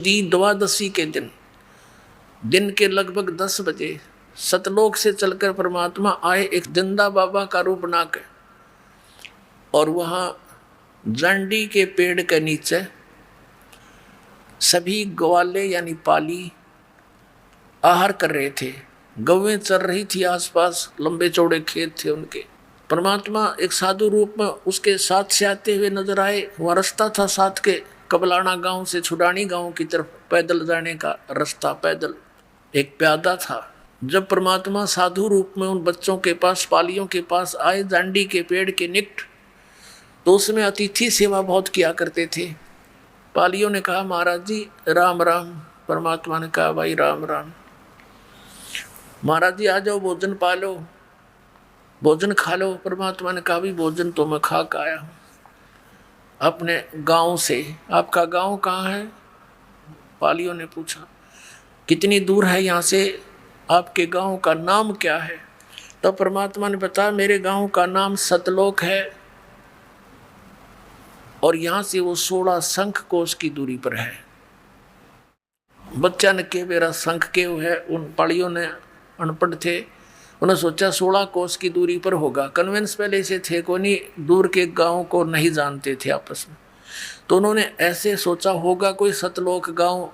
द्वादशी के दिन के लगभग 10 बजे सतलोक से चलकर परमात्मा आए एक जिंदा बाबा का रूप बना के, और वहाँ जंडी के पेड़ के नीचे सभी ग्वाले यानी पाली आहार कर रहे थे। गौवें चल रही थी आसपास, लंबे चौड़े खेत थे उनके। परमात्मा एक साधु रूप में उसके साथ से आते हुए नजर आए। वह रास्ता था साथ के कबलाना गांव से छुडानी गांव की तरफ पैदल जाने का रास्ता। पैदल एक प्यादा था। जब परमात्मा साधु रूप में उन बच्चों के पास, पालियों के पास आए जांडी के पेड़ के निकट, तो उसमें अतिथि सेवा बहुत किया करते थे। पालियों ने कहा, महाराज जी राम राम। परमात्मा ने कहा, भाई राम राम। महाराज जी आ जाओ, भोजन पा लो, भोजन खा लो। परमात्मा ने कहा, भी भोजन तो मैं खा के आया हूँ अपने गांव से। आपका गांव कहाँ है? पालियों ने पूछा। कितनी दूर है यहाँ से? आपके गांव का नाम क्या है? तो परमात्मा ने बताया, मेरे गांव का नाम सतलोक है और यहाँ से वो 16 शंख कोश की दूरी पर है। बच्चा ने के मेरा शंख के है। उन पालियों ने अनपढ़ थे, उन्होंने सोचा 16 कोस की दूरी पर होगा। कन्वेंस पहले से थे, कोई नहीं, दूर के गांव को नहीं जानते थे आपस में। तो उन्होंने ऐसे सोचा होगा कोई सतलोक गांव।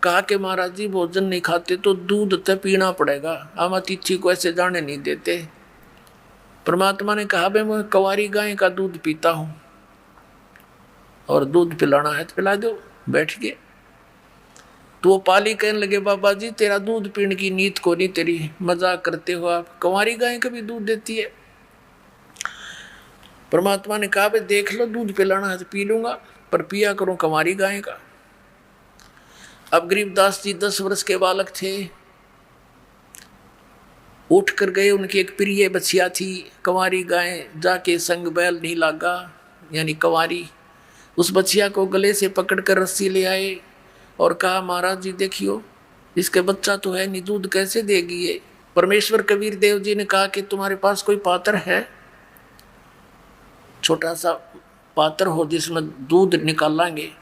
कहा कि महाराज जी भोजन नहीं खाते तो दूध तो पीना पड़ेगा, हम अतिथि को ऐसे जाने नहीं देते। परमात्मा ने कहा, भाई मैं कंवारी गाय का दूध पीता हूँ और दूध पिलाना है तो पिला दो। बैठ गए। तो वो पाली कहने लगे, बाबा जी तेरा दूध पीने की नीत को नहीं, तेरी मजाक करते हो आप, कंवारी गाय कभी दूध देती है? परमात्मा ने कहा, भाई देख लो, दूध पिलाना है तो पी लूंगा, पर पिया करूं कंवारी गाय का। अब गरीबदास जी 10 वर्ष के बालक थे। उठ कर गए, उनकी एक प्रिय बछिया थी कंवारी गाय, जाके संग बैल नहीं लागा यानी कंवारी। उस बछिया को गले से पकड़कर रस्सी ले आए और कहा, महाराज जी देखियो, इसके बच्चा तो है नहीं, दूध कैसे देगी ये? परमेश्वर कबीर देव जी ने कहा कि तुम्हारे पास कोई पात्र है, छोटा सा पात्र हो जिसमें दूध निकालेंगे।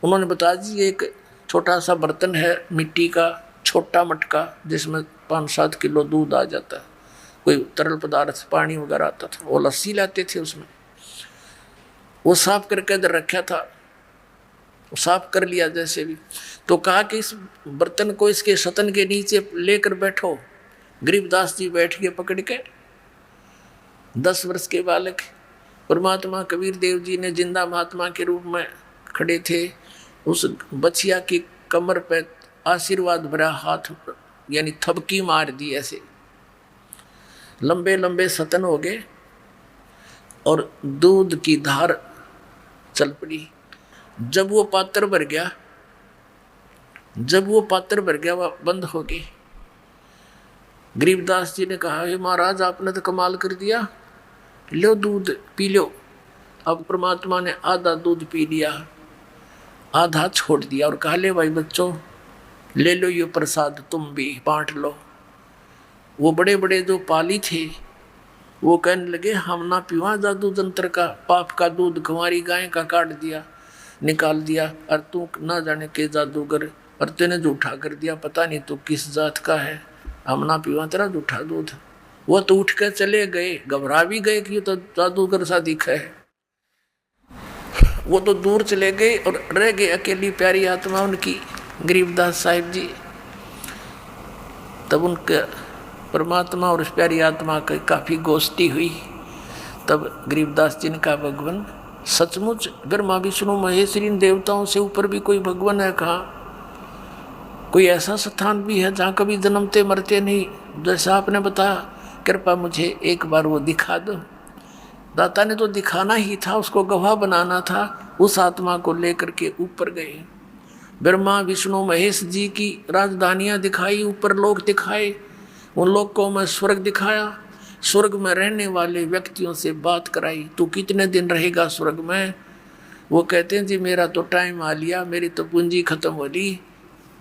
उन्होंने बताया, जी एक छोटा सा बर्तन है मिट्टी का, छोटा मटका, जिसमें 5-7 किलो दूध आ जाता है। कोई तरल पदार्थ पानी वगैरह आता था, वो लस्सी लाते थे उसमें। वो साफ करके इधर रखा था, साफ कर लिया जैसे भी। तो कहा कि इस बर्तन को इसके सतन के नीचे लेकर बैठो। गरीबदास जी बैठ गए पकड़ के। 10 वर्ष के बालक। परमात्मा कबीर देव जी ने जिंदा महात्मा के रूप में खड़े थे। उस बछिया की कमर पे आशीर्वाद भरा हाथ यानी थपकी मार दी। ऐसे लंबे लंबे सतन हो गए और दूध की धार चल पड़ी। जब वो पात्र भर गया, वह बंद हो गई। गरीबदास जी ने कहा, हे महाराज आपने तो कमाल कर दिया, लो दूध पी लो। अब परमात्मा ने आधा दूध पी लिया, आधा छोड़ दिया और कहा, ले भाई बच्चों ले लो ये प्रसाद, तुम भी बांट लो। वो बड़े बड़े जो पाली थे वो कहने लगे, हम ना पीवा जादू जंत्र का, पाप का दूध कंवारी गाय का काट दिया, निकाल दिया, और तू ना जाने के जादूगर, और तेने झूठा कर दिया, पता नहीं तू किस जात का है, हम ना पीवा तेरा झूठा दूध। वो तो उठ कर चले गए, घबरा भी गए कि तो जादूगर सा दिखा है। वो तो दूर चले गए और रह गए अकेली प्यारी आत्मा उनकी, गरीबदास साहिब जी। तब उनके परमात्मा और उस प्यारी आत्मा की काफ़ी गोष्ठी हुई। तब गरीबदास जी ने कहा, भगवान सचमुच ब्रह्मा विष्णु महेश इन देवताओं से ऊपर भी कोई भगवान है? कहाँ कोई ऐसा स्थान भी है जहाँ कभी जन्मते मरते नहीं, जैसा आपने बताया? कृपा मुझे एक बार वो दिखा दो। दाता ने तो दिखाना ही था, उसको गवाह बनाना था। उस आत्मा को लेकर के ऊपर गए। ब्रह्मा विष्णु महेश जी की राजधानियाँ दिखाई, ऊपर लोक दिखाए, उन लोगों में स्वर्ग दिखाया। स्वर्ग में रहने वाले व्यक्तियों से बात कराई, तू कितने दिन रहेगा स्वर्ग में? वो कहते हैं, जी मेरा तो टाइम आ लिया, मेरी तो पूंजी खत्म हो ली।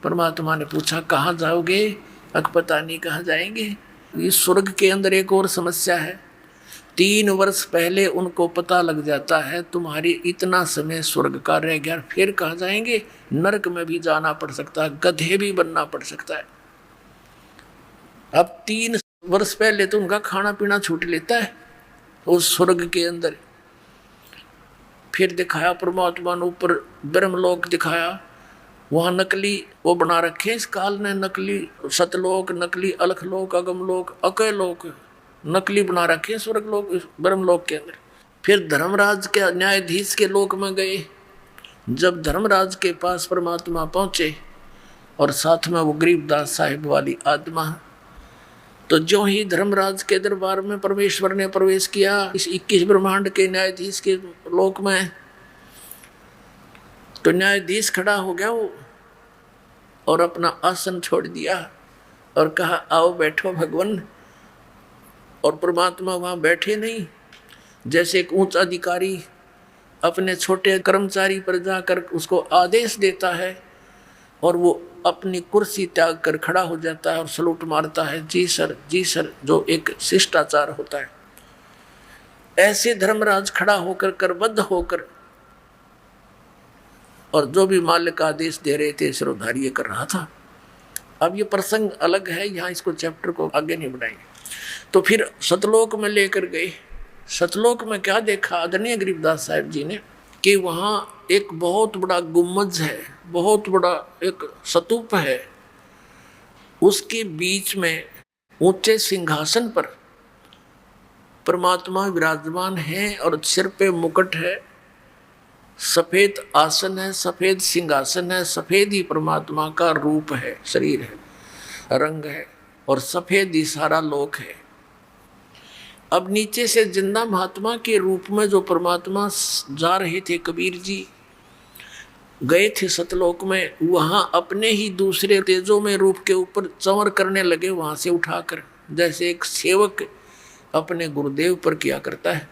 परमात्मा ने पूछा, कहाँ जाओगे? पता नहीं कहाँ जाएंगे। इस स्वर्ग के अंदर एक और समस्या है, 3 वर्ष पहले उनको पता लग जाता है तुम्हारी इतना समय स्वर्ग का रह गया, फिर कहाँ जाएंगे? नरक में भी जाना पड़ सकता है, गधे भी बनना पड़ सकता है। अब 3 वर्ष पहले तो उनका खाना पीना छूट लेता है उस स्वर्ग के अंदर। फिर दिखाया परमात्मा ने ऊपर ब्रह्मलोक दिखाया, वहाँ नकली वो बना रखे इस काल ने, नकली सतलोक, नकली अलखलोक, अगमलोक, अकयलोक नकली बना रखे स्वर्गलोक ब्रह्मलोक के अंदर। फिर धर्मराज के न्यायाधीश के लोक में गए। जब धर्मराज के पास परमात्मा पहुंचे और साथ में वो गरीबदास साहिब वाली आत्मा, तो जो ही धर्मराज के दरबार में परमेश्वर ने प्रवेश किया इस 21 ब्रह्मांड के न्यायाधीश के लोक में, तो न्यायाधीश खड़ा हो गया वो और अपना आसन छोड़ दिया और कहा आओ बैठो भगवान। और परमात्मा वहाँ बैठे नहीं, जैसे एक ऊंचा अधिकारी अपने छोटे कर्मचारी पर जाकर उसको आदेश देता है और वो अपनी कुर्सी त्याग कर खड़ा हो जाता है और सलूट मारता है, जी सर, जो एक शिष्टाचार होता है। ऐसे धर्मराज खड़ा होकर करबद्ध होकर और जो भी मालिक आदेश दे रहे थे सिरोधार्य कर रहा था। अब ये प्रसंग अलग है, यहाँ इसको चैप्टर को आगे नहीं बढ़ाएंगे। तो फिर सतलोक में लेकर गए। सतलोक में क्या देखा आदरणीय गरीबदास साहिब जी ने कि वहाँ एक बहुत बड़ा गुम्बज है, बहुत बड़ा एक स्तूप है, उसके बीच में ऊंचे सिंहासन पर परमात्मा विराजमान है और सिर पे मुकुट है, सफेद आसन है, सफेद सिंहासन है, सफेद ही परमात्मा का रूप है, शरीर है, रंग है और सफेद ही सारा लोक है। अब नीचे से जिंदा महात्मा के रूप में जो परमात्मा जा रहे थे, कबीर जी गए थे सतलोक में, वहाँ अपने ही दूसरे तेजों में रूप के ऊपर चंवर करने लगे, वहाँ से उठाकर, जैसे एक सेवक अपने गुरुदेव पर किया करता है।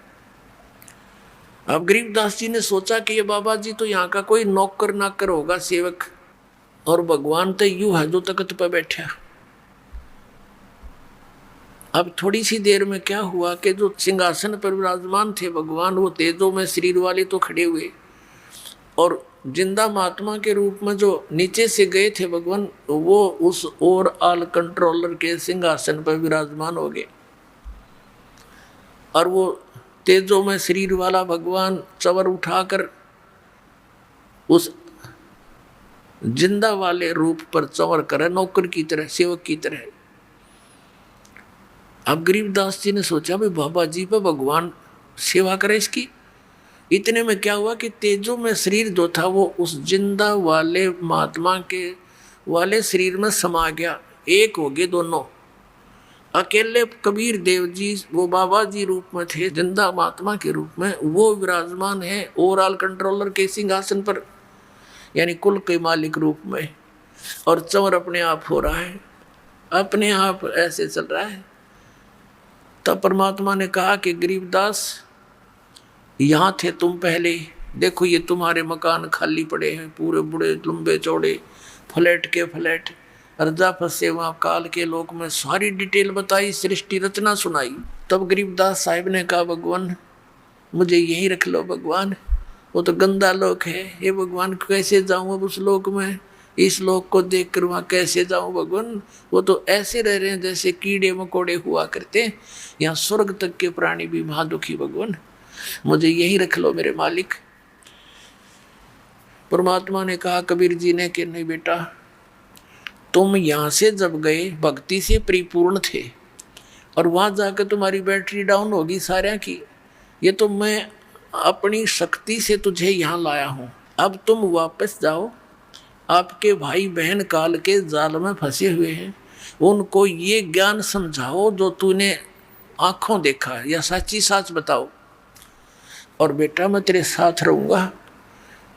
अब गरीबदास जी ने सोचा कि ये बाबा जी तो यहाँ का कोई नौकर नाकर होगा, सेवक, और भगवान तो यूं है जो तख्त पर बैठा। अब थोड़ी सी देर में क्या हुआ कि जो सिंहासन पर विराजमान थे भगवान, वो तेजों में शरीर वाले तो खड़े हुए और जिंदा महात्मा के रूप में जो नीचे से गए थे भगवान, वो उस और ऑल कंट्रोलर के सिंहासन पर विराजमान हो गए और वो तेजों में शरीर वाला भगवान चवर उठाकर उस जिंदा वाले रूप पर चंवर करे, नौकर की तरह, सेवक की तरह। अब गरीबदास जी ने सोचा भाई बाबा जी पे भगवान सेवा करे इसकी। इतने में क्या हुआ कि तेजों में शरीर जो था वो उस जिंदा वाले महात्मा के वाले शरीर में समा गया, एक हो गए दोनों। अकेले कबीर देव जी वो बाबा जी रूप में थे, जिंदा महात्मा के रूप में वो विराजमान है ओवरऑल कंट्रोलर के सिंहासन पर, यानी कुल के मालिक रूप में, और चंवर अपने आप हो रहा है, अपने आप ऐसे चल रहा है। तब परमात्मा ने कहा कि गरीबदास यहाँ थे तुम पहले, देखो ये तुम्हारे मकान खाली पड़े हैं, पूरे बड़े लंबे चौड़े फ्लैट के फ्लैट, अर्जा फंसे वहाँ काल के लोक में, सारी डिटेल बताई, सृष्टि रचना सुनाई। तब गरीबदास साहिब ने कहा भगवान मुझे यहीं रख लो भगवान, वो तो गंदा लोक है, ये भगवान कैसे जाऊँ अब उस लोक में, इस लोक को देख कर वहाँ कैसे जाऊँ भगवान, वो तो ऐसे रह रहे हैं जैसे कीड़े मकोड़े हुआ करते, यहाँ स्वर्ग तक के प्राणी भी महादुखी भगवान, मुझे यहीं रख लो मेरे मालिक। परमात्मा ने कहा कबीर जी ने कि नहीं बेटा, तुम यहाँ से जब गए भक्ति से परिपूर्ण थे और वहाँ जाकर तुम्हारी बैटरी डाउन होगी सारे की, ये तो मैं अपनी शक्ति से तुझे यहाँ लाया हूँ। अब तुम वापस जाओ, आपके भाई बहन काल के जाल में फंसे हुए हैं, उनको ये ज्ञान समझाओ जो तूने आँखों देखा, या सच्ची साच बताओ, और बेटा मैं तेरे साथ रहूँगा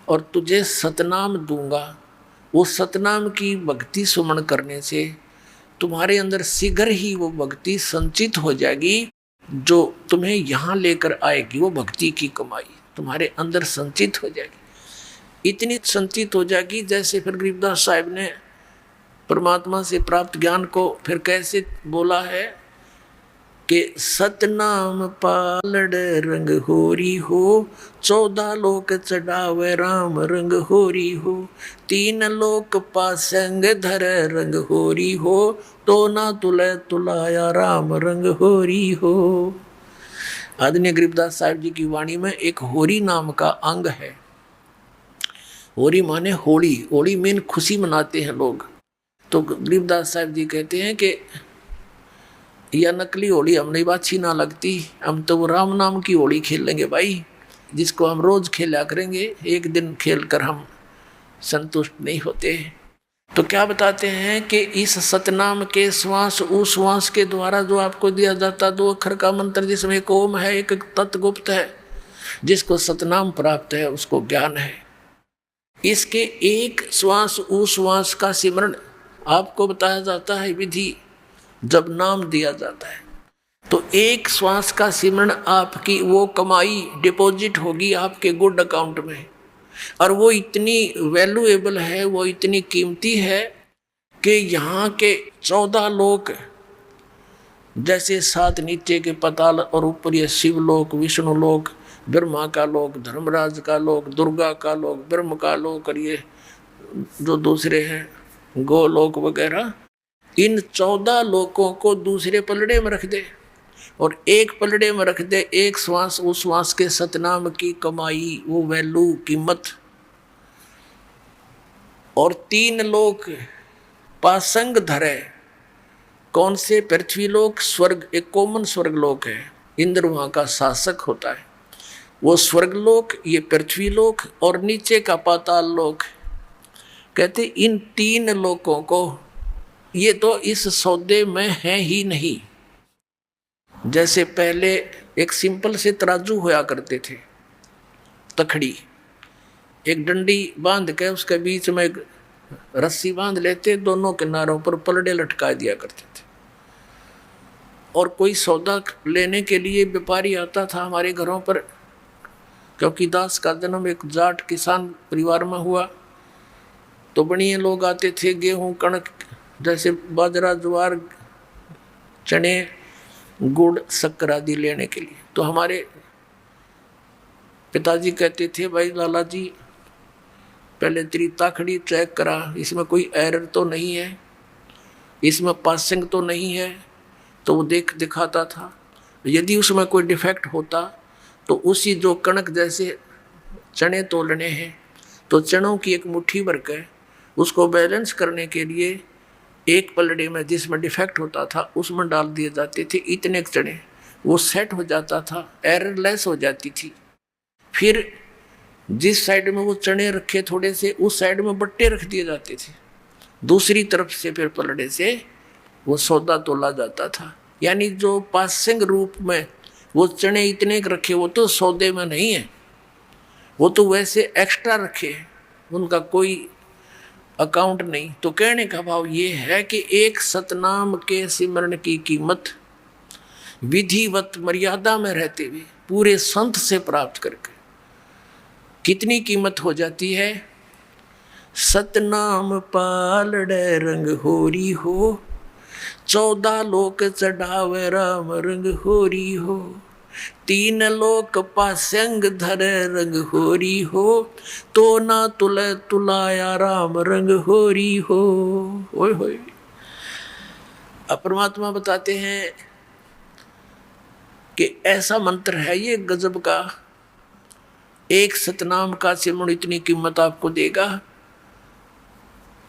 और तुझे सतनाम दूंगा। उस सतनाम की भक्ति सुमन करने से तुम्हारे अंदर शीघ्र ही वो भक्ति संचित हो जाएगी, जो तुम्हें यहाँ लेकर आएगी, वो भक्ति की कमाई तुम्हारे अंदर संचित हो जाएगी। इतनी संचित हो जाएगी जैसे फिर गरीबदास साहिब ने परमात्मा से प्राप्त ज्ञान को फिर कैसे बोला है कि सतनाम पालड़ रंग होरी हो, 14 लोक चढ़ावे राम रंग होरी हो, 3 लोक पासंग धर रंग होरी हो, तो ना तुले तुलाया राम रंग होरी हो। आदरणीय गरीबदास साहिब जी की वाणी में एक होरी नाम का अंग है। होरी माने होली, होली में खुशी मनाते हैं लोग। तो गरीबदास साहिब जी कहते हैं कि यह नकली होली हमने अच्छी ना लगती, हम तो वो राम नाम की होली खेल लेंगे भाई, जिसको हम रोज खेला करेंगे, एक दिन खेल कर हम संतुष्ट नहीं होते। तो क्या बताते हैं कि इस सतनाम के श्वास उश्वास के द्वारा जो आपको दिया जाता 2 अक्षर का मंत्र, जिसमें एक ओम है, एक तत्गुप्त है, जिसको सतनाम प्राप्त है उसको ज्ञान है। इसके एक श्वास उश्वास का सिमरण आपको बताया जाता है विधि, जब नाम दिया जाता है तो एक श्वास का सिमरण आपकी वो कमाई डिपॉजिट होगी आपके गुड अकाउंट में, और वो इतनी वैल्यूएबल है, वो इतनी कीमती है कि यहाँ के 14 लोक, जैसे 7 नीचे के पाताल और ऊपर ये शिवलोक, विष्णु लोक, ब्रह्मा का लोक, धर्मराज का लोक, दुर्गा का लोक, ब्रह्म का लोक, और ये जो दूसरे हैं गोलोक वगैरह, इन 14 लोकों को दूसरे पलड़े में रख दे और एक पलड़े में रख दे एक श्वास उस श्वास के सतनाम की कमाई, वो वैल्यू कीमत। और 3 लोक पासंग धरे, कौन से? पृथ्वी लोक, स्वर्ग, एक कॉमन स्वर्ग लोक है, इंद्र वहां का शासक होता है, वो स्वर्ग लोक, ये पृथ्वी लोक, और नीचे का पाताल लोक। कहते इन 3 लोकों को ये तो इस सौदे में है ही नहीं। जैसे पहले एक सिंपल से तराजू होया करते थे, तखड़ी, एक डंडी बांध के उसके बीच में एक रस्सी बांध लेते, दोनों किनारों पर पलड़े लटका दिया करते थे। और कोई सौदा लेने के लिए व्यापारी आता था हमारे घरों पर, क्योंकि दास का जन्म एक जाट किसान परिवार में हुआ, तो बढ़िया लोग आते थे गेहूं कणक जैसे बाजरा ज्वार चने गुड़ शक्कर आदि लेने के लिए। तो हमारे पिताजी कहते थे भाई लाला जी पहले तेरी ताखड़ी चेक करा, इसमें कोई एरर तो नहीं है, इसमें पासिंग तो नहीं है। तो वो दिखाता था, यदि उसमें कोई डिफेक्ट होता तो उसी जो कणक जैसे चने तोलने हैं तो चनों की एक मुट्ठी भर के उसको बैलेंस करने के लिए एक पलड़े में जिसमें डिफेक्ट होता था उसमें डाल दिए जाते थे इतने चने, वो सेट हो जाता था, एररलेस हो जाती थी। फिर जिस साइड में वो चने रखे थोड़े से, उस साइड में बट्टे रख दिए जाते थे, दूसरी तरफ से फिर पलड़े से वो सौदा तोला जाता था। यानी जो पासिंग रूप में वो चने इतने रखे वो तो सौदे में नहीं है, वो तो वैसे एक्स्ट्रा रखे, उनका कोई अकाउंट नहीं। तो कहने का भाव ये है कि एक सतनाम के सिमरण की कीमत विधिवत मर्यादा में रहते हुए पूरे संत से प्राप्त करके कितनी कीमत हो जाती है। सतनाम पालड़े रंग होरी हो, 14 लोक चढ़ावे राम रंग होरी हो, 3 लोक पासंग धरे रंग होरी हो, तो ना तुले तुलाया राम रंग होरी हो। ओए होए। अब परमात्मा बताते हैं कि ऐसा मंत्र है ये गजब का, एक सतनाम का सिमरण इतनी कीमत आपको देगा,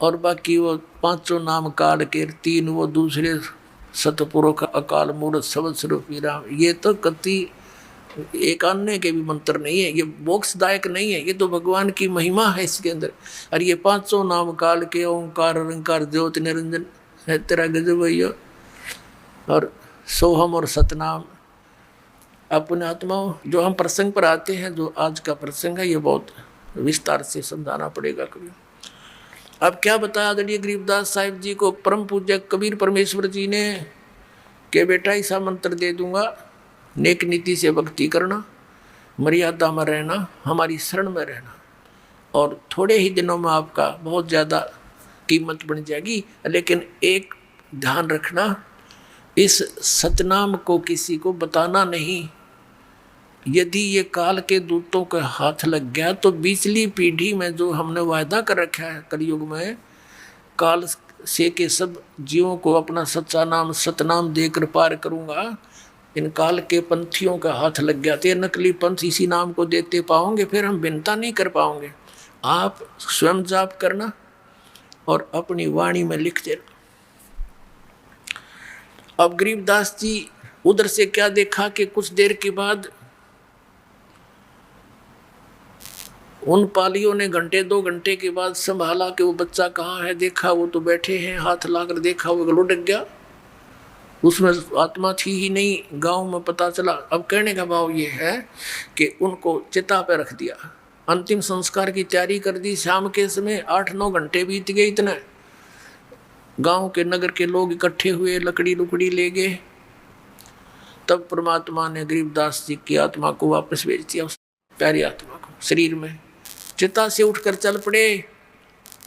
और बाकी वो 5 नाम काल के 3 वो दूसरे सतपुरुष अकाल मूर्त सबद स्वरूपी राम, ये तो कति एक अन्य के भी मंत्र नहीं है, ये मोक्षदायक नहीं है, ये तो भगवान की महिमा है इसके अंदर। और ये 5 नाम काल के ओंकार रंकार ज्योति निरंजन है तेरा गजब भैया, और सोहम और सतनाम। अपने आत्माओं जो हम प्रसंग पर आते हैं, जो आज का प्रसंग है, ये बहुत विस्तार से समझाना पड़ेगा कभी। अब क्या बताया आदरणीय गरीबदास साहिब जी को परम पूज्य कबीर परमेश्वर जी ने कि बेटा ऐसा मंत्र दे दूंगा, नेक नीति से भक्ति करना, मर्यादा में रहना, हमारी शरण में रहना, और थोड़े ही दिनों में आपका बहुत ज़्यादा कीमत बन जाएगी। लेकिन एक ध्यान रखना इस सतनाम को किसी को बताना नहीं। यदि ये काल के दूतों के हाथ लग गया तो बीचली पीढ़ी में जो हमने वायदा कर रखा है कलयुग में, काल से के सब जीवों को अपना सच्चा नाम सतनाम देकर पार करूंगा, इन काल के पंथियों का हाथ लग गया तो नकली पंथ इसी नाम को देते पाओगे, फिर हम भिन्नता नहीं कर पाओगे। आप स्वयं जाप करना और अपनी वाणी में लिख देना। अब गरीबदास जी उधर से क्या देखा कि कुछ देर के बाद उन पालियों ने घंटे 2 घंटे के बाद संभाला कि वो बच्चा कहाँ है, देखा वो तो बैठे हैं, हाथ लाकर देखा वो लुढ़क गया, उसमें आत्मा थी ही नहीं। गांव में पता चला। अब कहने का भाव ये है कि उनको चिता पे रख दिया, अंतिम संस्कार की तैयारी कर दी। शाम के समय 8-9 घंटे बीत गए, इतने गांव के नगर के लोग इकट्ठे हुए, लकड़ी लुकड़ी ले गए। तब परमात्मा ने गरीबदास जी की आत्मा को वापस भेज दिया, उस प्यारी आत्मा को शरीर में। चिता से उठकर चल पड़े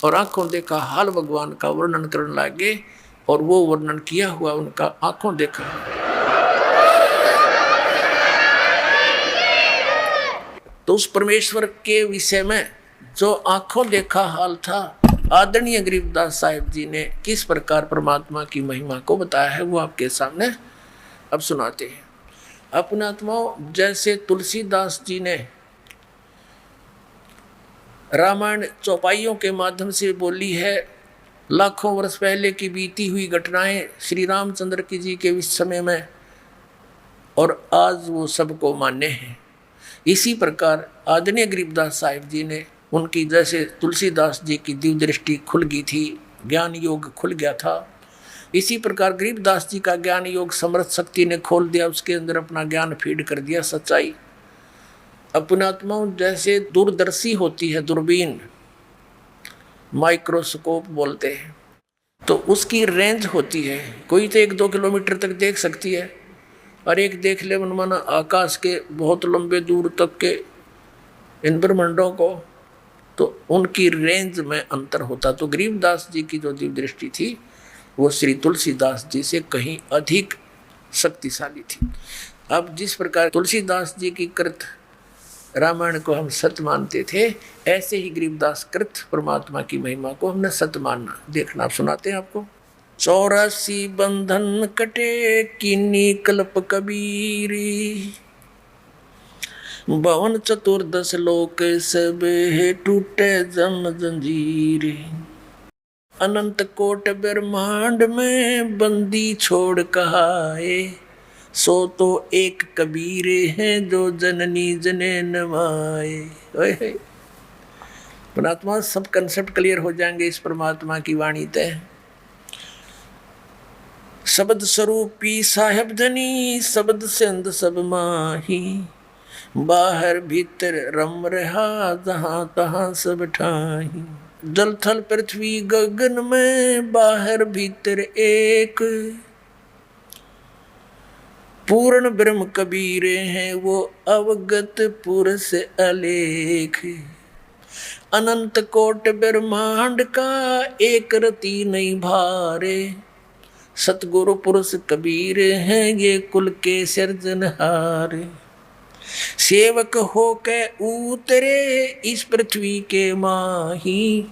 और आंखों देखा हाल भगवान का वर्णन करने लगे, और वो वर्णन किया हुआ उनका आंखों देखा। तो उस परमेश्वर के विषय में जो आंखों देखा हाल था, आदरणीय गरीबदास साहिब जी ने किस प्रकार परमात्मा की महिमा को बताया है, वो आपके सामने अब सुनाते हैं। अपने आत्माओं, जैसे तुलसीदास जी ने रामायण चौपाइयों के माध्यम से बोली है, लाखों वर्ष पहले की बीती हुई घटनाएं श्री रामचंद्र की जी के समय में, और आज वो सबको मान्य हैं। इसी प्रकार आदरणीय गरीबदास साहिब जी ने, उनकी जैसे तुलसीदास जी की दिव्य दृष्टि खुल गई थी, ज्ञान योग खुल गया था, इसी प्रकार गरीबदास जी का ज्ञान योग समर्थ शक्ति ने खोल दिया, उसके अंदर अपना ज्ञान फीड कर दिया, सच्चाई। अपने आत्माओं, जैसे दूरदर्शी होती है दूरबीन, माइक्रोस्कोप बोलते हैं, तो उसकी रेंज होती है, कोई तो 1-2 किलोमीटर तक देख सकती है, और एक देख ले मनमाना आकाश के बहुत लंबे दूर तक के इन ब्रह्मांडों को, तो उनकी रेंज में अंतर होता। तो गरीबदास जी की जो दिव्य दृष्टि थी वो श्री तुलसीदास जी से कहीं अधिक शक्तिशाली थी। अब जिस प्रकार तुलसीदास जी की कृत रामायण को हम सत्य मानते थे, ऐसे ही गरीबदास कृत परमात्मा की महिमा को हमने सत्य मानना। देखना, आप सुनाते हैं आपको। 84 बंधन कटे किन्नी कल्प कबीरी, 52 चतुर्दश लोक सब है टूटे जम जंजीर, अनंत कोट ब्रह्मांड में बंदी छोड़ कहाए, सो तो एक कबीर है जो जननी जने नवाए। परमात्मा, सब कंसेप्ट क्लियर हो जाएंगे इस परमात्मा की वाणी तय। शब्द स्वरूपी साहेब धनी, शब्द से अंद सब माही, बाहर भीतर रम रहा जहां तहां सब ठाही, जल थल पृथ्वी गगन में बाहर भीतर एक, पूर्ण ब्रह्म कबीरे हैं वो अवगत पुरुष अलेख, अनंत कोट ब्रह्मांड का एक रति नहीं भारे, सतगुरु पुरुष कबीर हैं ये कुल के सिरजनहार, सेवक हो के उतरे इस पृथ्वी के माही,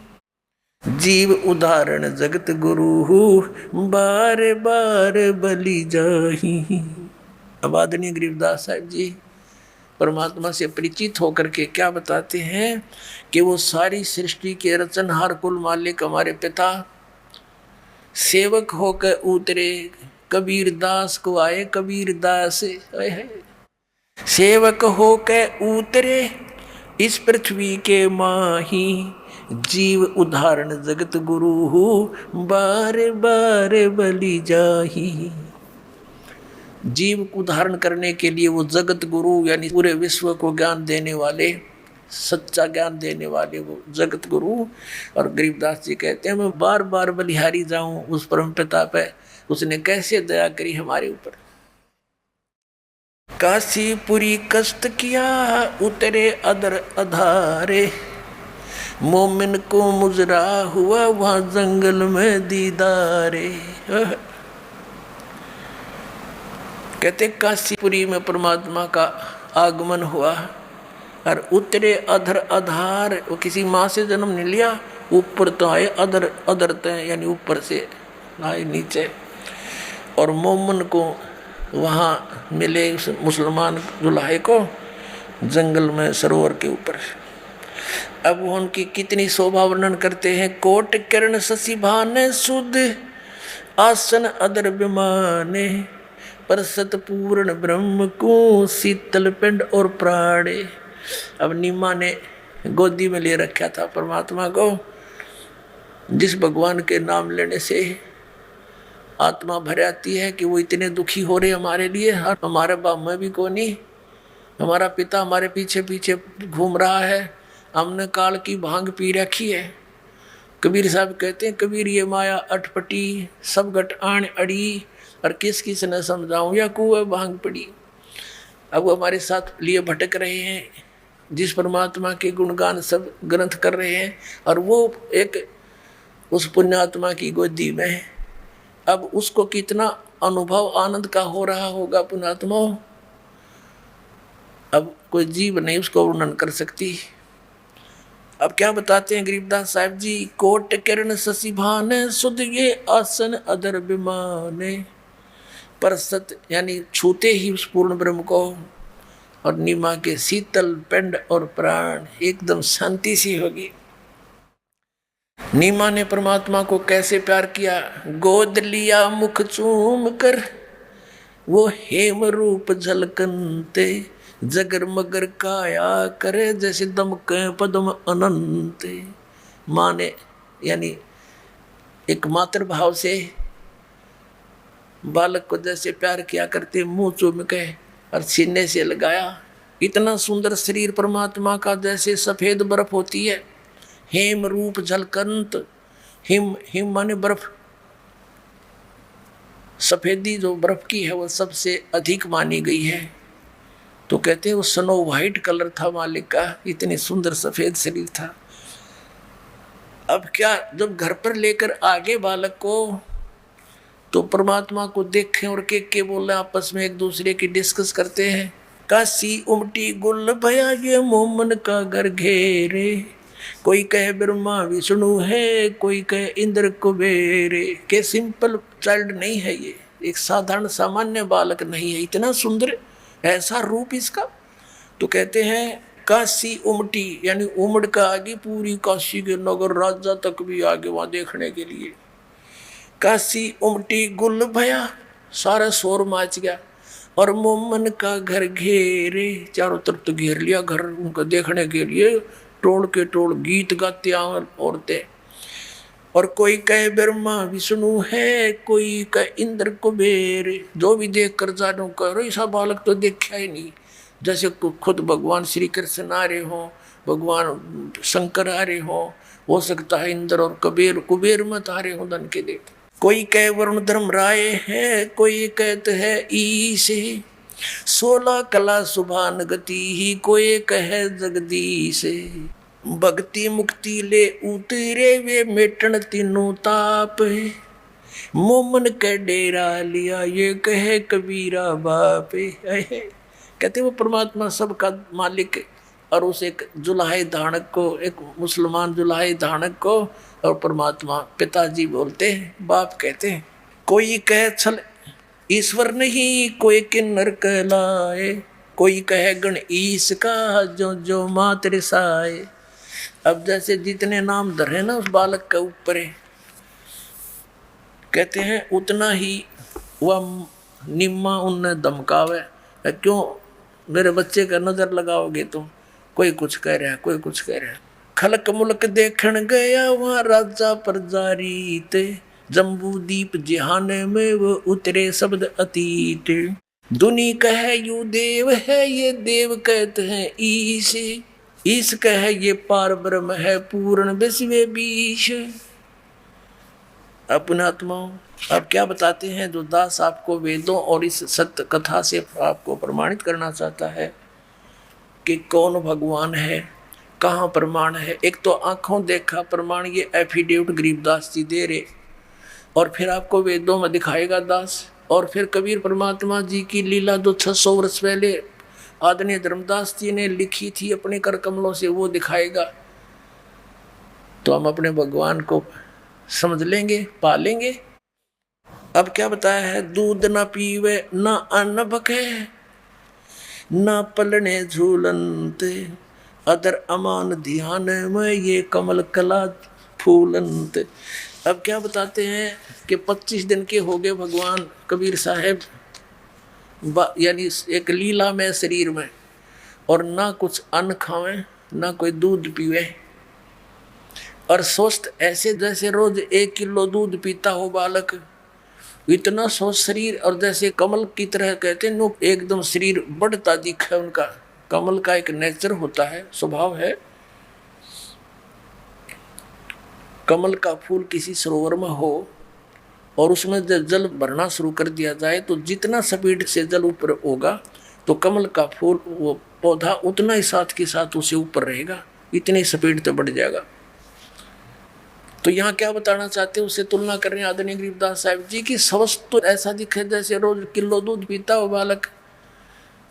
जीव उदाहरण जगत गुरु बार बार बलि जाही। अब आदरणीय गरीबदास साहिब जी परमात्मा से परिचित होकर के क्या बताते हैं कि वो सारी सृष्टि के रचनहार कुल मालिक हमारे पिता, सेवक होकर उतरे कबीर दास को आए कबीर दास, सेवक होकर उतरे इस पृथ्वी के माही, जीव उदाहरण जगत गुरु बार बार बलि जाही। जीव को धारण करने के लिए वो जगत गुरु यानी पूरे विश्व को ज्ञान देने वाले, सच्चा ज्ञान देने वाले वो जगत गुरु। और गरीबदास जी कहते हैं मैं बार बार बलिहारी जाऊं उस परम पिता पे, उसने कैसे दया करी हमारे ऊपर। काशीपुरी कष्ट किया उतरे अदर अधारे, मोमिन को मुजरा हुआ वहां जंगल में दीदारे। कहते काशीपुरी में परमात्मा का आगमन हुआ और उतरे अधर आधार, वो किसी माँ से जन्म नहीं लिया, ऊपर तो आए अधर अधर तय, यानी ऊपर से आए नीचे। और मोमन को वहाँ मिले उस मुसलमान दुल्हे को जंगल में सरोवर के ऊपर। अब वो उनकी कितनी शोभा वर्णन करते हैं। कोट किरण शशि भाने सुध आसन अदर विमाने, पर सतपूर्ण ब्रह्म को शीतल पिंड और प्राणे। अब नीमा ने गोदी में ले रखा था परमात्मा को, जिस भगवान के नाम लेने से आत्मा भर आती है कि वो इतने दुखी हो रहे हमारे लिए। और हमारे बाप में भी कौन नहीं, हमारा पिता हमारे पीछे पीछे घूम रहा है, हमने काल की भांग पी रखी है। कबीर साहब कहते हैं, कबीर ये माया अटपटी सब गट आण अड़ी, और किस किस ने समझाऊं या कुएं भांग पड़ी। अब वो हमारे साथ लिए भटक रहे हैं, जिस परमात्मा के गुणगान सब ग्रंथ कर रहे हैं, और वो एक उस पुण्यात्मा की गोदी में है। अब उसको कितना अनुभव आनंद का हो रहा होगा पुण्यात्मा, अब कोई जीव नहीं उसको वर्णन कर सकती। अब क्या बताते हैं गरीबदास साहब जी, कोट किरण शशि भाने सुध ये आसन अदर विमाने, पर सत यानी छूते ही उस पूर्ण ब्रह्म को, और नीमा के शीतल पिंड और प्राण, एकदम शांति सी होगी। नीमा ने परमात्मा को कैसे प्यार किया, गोद लिया मुख चूम कर वो हेम रूप झलकनते, जगर मगर काया करे जैसे दमके पद्म अनंत। माँ ने यानी एक मातृभाव से बालक को जैसे प्यार किया करते, मुंह चूम के और सीने से लगाया। इतना सुंदर शरीर परमात्मा का जैसे सफेद बर्फ होती है, हेम रूप झलकंत। हिम हिम माने बर्फ, सफेदी जो बर्फ की है वो सबसे अधिक मानी गई है। तो कहते हैं वो स्नो व्हाइट कलर था मालिक का, इतनी सुंदर सफेद शरीर था। अब क्या, जब घर पर लेकर आगे बालक को, तो परमात्मा को देखें और के बोले, आपस में एक दूसरे की डिस्कस करते हैं। काशी उमटी गुल भया ये मोमन का घर घेरे, कोई कहे ब्रह्मा विष्णु है, कोई कहे इंद्र कुबेरे। के सिंपल चाइल्ड नहीं है ये, एक साधारण सामान्य बालक नहीं है, इतना सुंदर ऐसा रूप इसका। तो कहते हैं काशी उमटी, यानी उमड़ का आगे पूरी काशी के नगर राजा तक भी आगे वहां देखने के लिए। काशी उमटी गुल भया, सारा शोर मच गया, और मोमन का घर घेरे, चारों तरफ तो घेर लिया घर उनको देखने के लिए। टोल के टोल गीत गाते औरतें, और कोई कहे ब्रह्मा विष्णु है, कोई कहे इंद्र कुबेर। जो भी देख कर जानो करो, ऐसा बालक तो देखा ही नहीं, जैसे खुद भगवान श्री कृष्ण आ रहे हो, भगवान शंकर आ रहे हो सकता है इंद्र और कुबेर मत आ रहे हो धन के देख। कोई कहे वरुण धर्म राय है, कोई कहते है ईश, 16 कला सुभान गति ही, कोई कहे जगदीश। भक्ति मुक्ति ले उतरे वे मेटन तीनों ताप, मोमन के डेरा लिया ये कहे कबीरा बाप। कहते वो परमात्मा सबका मालिक, और उस एक जुलाहे धानक को, एक मुसलमान जुलाहे धानक को, और परमात्मा पिताजी बोलते हैं, बाप कहते हैं। कोई कहे छल ईश्वर नहीं, कोई किन्नर कहलाए, कोई कहे गण ईश का जो जो मात्र साए। अब जैसे जितने नाम धरे ना उस बालक के ऊपर, कहते हैं उतना ही वह निम्मा उनने धमकावे। क्यों मेरे बच्चे का नजर लगाओगे तुम, कोई कुछ कह रहा है, कोई कुछ कह रहा है। खलक मुल्क देखण गया वहाँ राजा परजारीत, जम्बू दीप जिहाने में वो उतरे शब्द अतीत। दुनी कहे यू देव है, ये देव कहते हैं ईश, ईश कहे ये पार ब्रह्म है पूर्ण विश्व बीश। अपनात्माओं, अब क्या बताते हैं जो दास आपको वेदों और इस सत्य कथा से आपको प्रमाणित करना चाहता है कि कौन भगवान है, कहाँ प्रमाण है। एक तो आंखों देखा प्रमाण, ये एफिडेविट गरीबदास जी दे रहे, और फिर आपको वेदों में दिखाएगा दास और फिर कबीर परमात्मा जी की लीला जो 600 वर्ष पहले आदरणीय धर्मदास जी ने लिखी थी अपने कर कमलों से, वो दिखाएगा तो हम अपने भगवान को समझ लेंगे, पा लेंगे। अब क्या बताया है, दूध न पीवे न अन्न बके न पलने झूलनते अदर अमान ध्यान में ये कमल कला फूलनते। अब क्या बताते हैं कि 25 दिन के हो गए भगवान कबीर साहब यानी एक लीला में शरीर में, और ना कुछ अन्न खावे ना कोई दूध पीवे, और स्वस्थ ऐसे जैसे रोज 1 किलो दूध पीता हो बालक, इतना स्वस्थ शरीर, और जैसे कमल की तरह कहते हैं एकदम शरीर बढ़ता दिखा उनका। कमल का एक नेचर होता है, स्वभाव है। कमल का फूल किसी सरोवर में हो और उसमें जब जल भरना शुरू कर दिया जाए तो जितना स्पीड से जल ऊपर होगा तो कमल का फूल वो पौधा उतना ही साथ के साथ उसे ऊपर रहेगा, इतनी स्पीड तो बढ़ जाएगा। तो यहाँ क्या बताना चाहते हैं, उससे तुलना कर रहे हैं आदरणीय गरीबदास साहब जी की। स्वस्थ तो ऐसा दिखे जैसे रोज किलो दूध पीता हो बालक,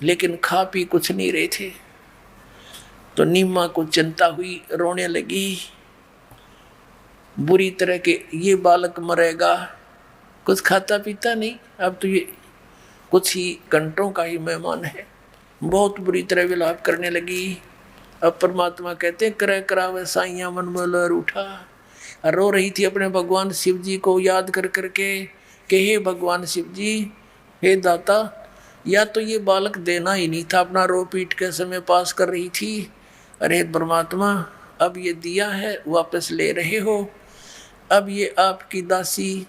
लेकिन खा पी कुछ नहीं रहे थे। तो नीमा को चिंता हुई, रोने लगी बुरी तरह के, ये बालक मरेगा, कुछ खाता पीता नहीं, अब तो ये कुछ ही घंटों का ही मेहमान है। बहुत बुरी तरह विलाप करने लगी। अब परमात्मा कहते करे करावे साइया मन में लहर उठा, रो रही थी अपने भगवान शिव जी को याद कर करके कि हे भगवान शिव जी, हे दाता, या तो ये बालक देना ही नहीं था, अपना रो पीट के समय पास कर रही थी। अरे परमात्मा, अब ये दिया है वापस ले रहे हो, अब ये आपकी दासी,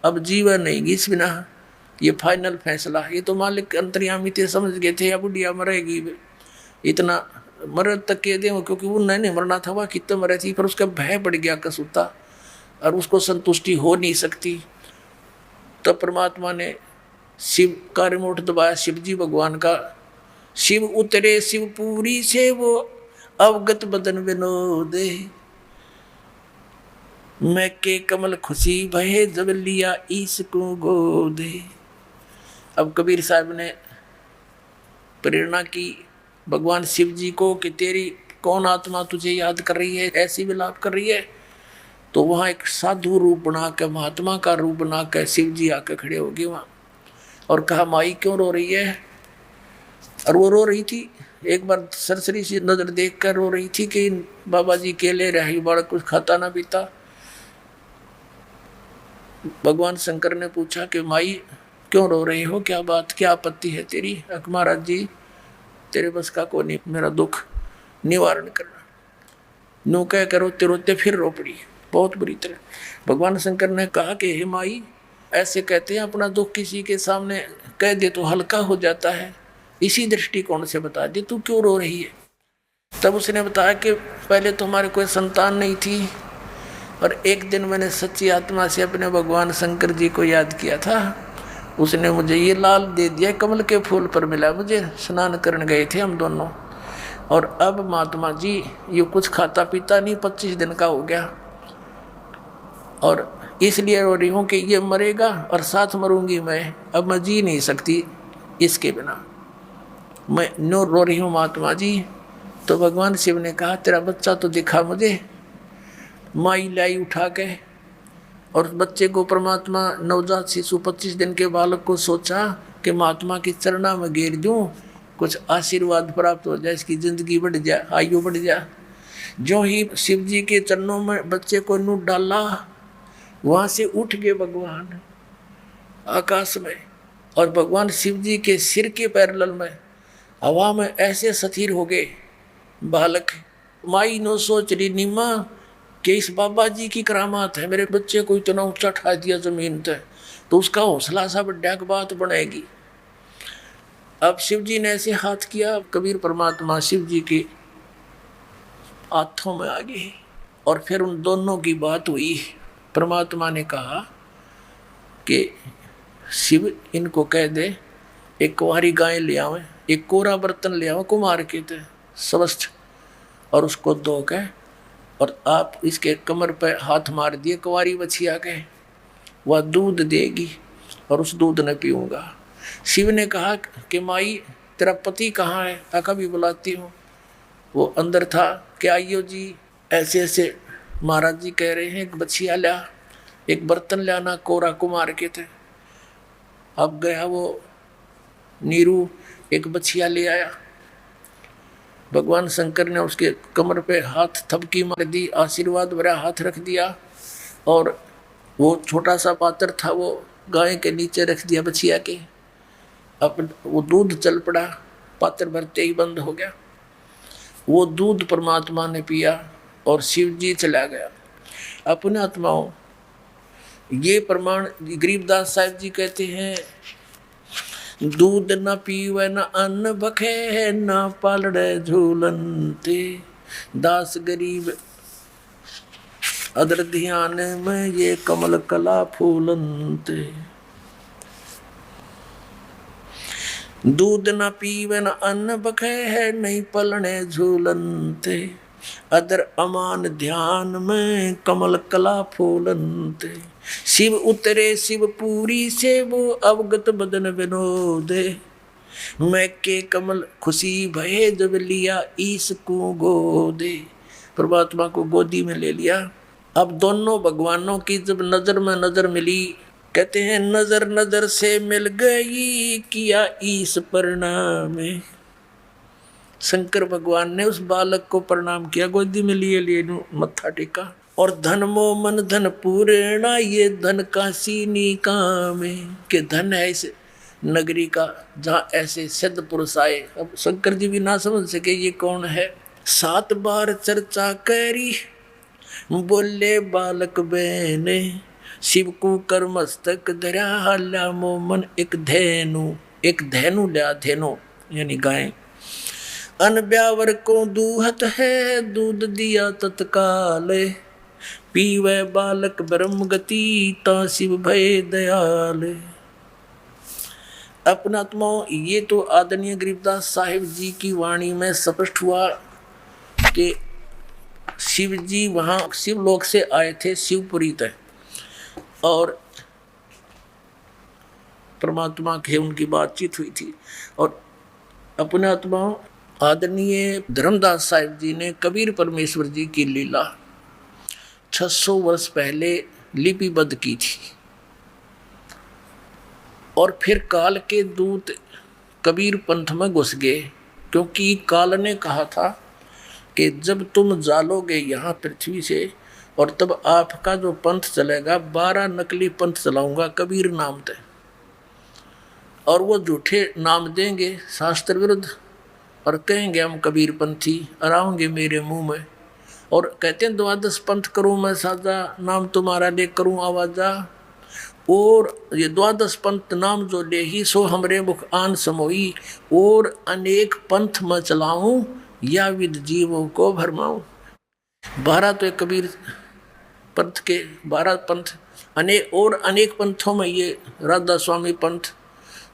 अब जीवन नहीं इस बिना, ये फाइनल फैसला। ये तो मालिक अंतर्यामी थे, समझ गए थे अब बुढ़िया मरेगी, इतना मर तक के दे, क्योंकि वो नहीं मरना था, वह कितने मरे थी, पर उसका भय बढ़ गया कसूता और उसको संतुष्टि हो नहीं सकती। तो परमात्मा ने शिव का रिमोट दबाया, शिव जी भगवान का। शिव उतरे शिवपुरी से वो अवगत बदन विनोदे, मैं के कमल खुशी भये जब लिया ईश को गोदे। अब कबीर साहब ने प्रेरणा की भगवान शिव जी को कि तेरी कौन आत्मा तुझे याद कर रही है, ऐसी विलाप कर रही है। तो वहाँ एक साधु रूप बना के, महात्मा का रूप बना के शिव जी आके खड़े हो गए वहाँ और कहा, माई क्यों रो रही है? और वो रो रही थी, एक बार सरसरी सी नजर देख कर रो रही थी कि बाबा जी केले रहे, बड़ा कुछ खाता ना पीता। भगवान शंकर ने पूछा कि माई क्यों रो रही हो, क्या बात, क्या आपत्ति है तेरी? महाराज जी, तेरे बस का को नहीं मेरा दुख निवारण करना। नो कह कर रोते रोते फिर रो पड़ी बहुत बुरी तरह। भगवान शंकर ने कहा कि हे माई, ऐसे कहते हैं अपना दुख किसी के सामने कह दे तो हल्का हो जाता है, इसी दृष्टिकोण से बता दे तू क्यों रो रही है। तब उसने बताया कि पहले तो हमारे कोई संतान नहीं थी, और एक दिन मैंने सच्ची आत्मा से अपने भगवान शंकर जी को याद किया था, उसने मुझे ये लाल दे दिया, कमल के फूल पर मिला मुझे, स्नान करने गए थे हम दोनों, और अब महात्मा जी ये कुछ खाता पीता नहीं, 25 दिन का हो गया, और इसलिए रो रही हूँ कि ये मरेगा और साथ मरूंगी मैं, अब मैं जी नहीं सकती इसके बिना, मैं नो रो रही हूँ महात्मा जी। तो भगवान शिव ने कहा, तेरा बच्चा तो दिखा मुझे। माई लाई उठा के और बच्चे को परमात्मा, नवजात शिशु 25 दिन के बालक को सोचा कि महात्मा की चरणा में घेर दूं, कुछ आशीर्वाद प्राप्त हो जाए, इसकी जिंदगी बढ़ जाए, आयु बढ़ जाए। जो ही शिव जी के चरणों में बच्चे को नूट डाला, वहाँ से उठ गए भगवान आकाश में, और भगवान शिव जी के सिर के पैरेलल में हवा में ऐसे स्थिर हो गए बालक। माई नो सोच रही नीमा कि इस बाबा जी की करामात है, मेरे बच्चे को इतना ऊंचा ठा दिया जमीन तक, तो उसका हौसला सा बड़ा बात बनेगी। अब शिव जी ने ऐसे हाथ किया, कबीर परमात्मा शिव जी के हाथों में आ गए, और फिर उन दोनों की बात हुई। परमात्मा ने कहा कि शिव इनको कह दे एक कुंवारी गाय ले आवे, एक कोरा बर्तन ले आओ कुमार के थे स्वस्थ, और उसको धो के और आप इसके कमर पर हाथ मार दिए कुंवारी बछिया के, वह दूध देगी। और उस दूध ने पीऊँगा। शिव ने कहा कि माई तेरा पति कहाँ है? आका भी बुलाती हूँ। वो अंदर था कि आइयो जी, ऐसे ऐसे महाराज जी कह रहे हैं, एक बछिया ला, एक बर्तन लाना, कोरा कुमार के थे। अब गया वो नीरू, एक बछिया ले आया। भगवान शंकर ने उसके कमर पे हाथ थपकी मार दी, आशीर्वाद भरा हाथ रख दिया, और वो छोटा सा पात्र था वो गाय के नीचे रख दिया बछिया के। अब वो दूध चल पड़ा, पात्र भरते ही बंद हो गया। वो दूध परमात्मा ने पिया और शिव जी चला गया। अपने आत्माओं, ये प्रमाण गरीबदास साहिब जी कहते हैं, दूध न पीवे न अन्न बखे, न पालड़े झूलनते, दास गरीब अदर ध्यान में ये कमल कला फूलनते। दूध न पीवे न अन्न बखे है, नहीं पलने झूलनते, अदर अमान ध्यान में कमल कला फूलनते। शिव उतरे शिव पूरी से वो अवगत बदन विनोदे, मैं के कमल खुशी भये जब लिया ईश को गोदे। परमात्मा को गोदी में ले लिया। अब दोनों भगवानों की जब नजर में नजर मिली, कहते हैं नजर नजर से मिल गई, किया ईश प्रणाम। शंकर भगवान ने उस बालक को प्रणाम किया, गोदी में लिए मत्था टेका। और धन मो मन धन पूर्णा, ये धन का सीनी काम है, कि धन है इस नगरी का जहाँ ऐसे सिद्ध पुरुष आए। अब शंकर जी भी ना समझ सके ये कौन है। 7 बार चर्चा करी, बोले बालक बहने, शिव को कर मस्तक धरा, हल्ला मो मन एक धेनु। एक धेनु लिया, धेनु यानी गाय। अन ब्यावर को दूहत है, दूध दिया तत्काल, पीवे बालक ब्रह्म गति, ता शिव भय दयाल। अपना आत्माओं, ये तो आदरणीय गरीबदास साहिब जी की वाणी में स्पष्ट हुआ कि शिव जी वहाँ शिवलोक से आए थे, शिवपुरी तक, और परमात्मा के उनकी बातचीत हुई थी। और अपने आत्माओं, आदरणीय धर्मदास साहिब जी ने कबीर परमेश्वर जी की लीला 600 वर्ष पहले लिपिबद्ध की थी। और फिर काल के दूत कबीर पंथ में घुस गए, क्योंकि काल ने कहा था कि जब तुम जालोगे यहाँ पृथ्वी से, और तब आपका जो पंथ चलेगा, 12 नकली पंथ चलाऊंगा कबीर नाम से, और वो झूठे नाम देंगे शास्त्र विरुद्ध, और कहेंगे हम कबीर पंथी, और आऊँगे मेरे मुंह में, और कहते हैं 12 पंथ करूँ मैं साजा, नाम तुम्हारा ले करूँ आवाजा। और ये 12 पंथ नाम जो ले ही, सो हमरे मुख आन समोई, और अनेक पंथ में चलाऊं, या विद जीवों को भरमाऊं। 12 तो कबीर पंथ के 12 पंथ, अनेक पंथों में ये राधा स्वामी पंथ,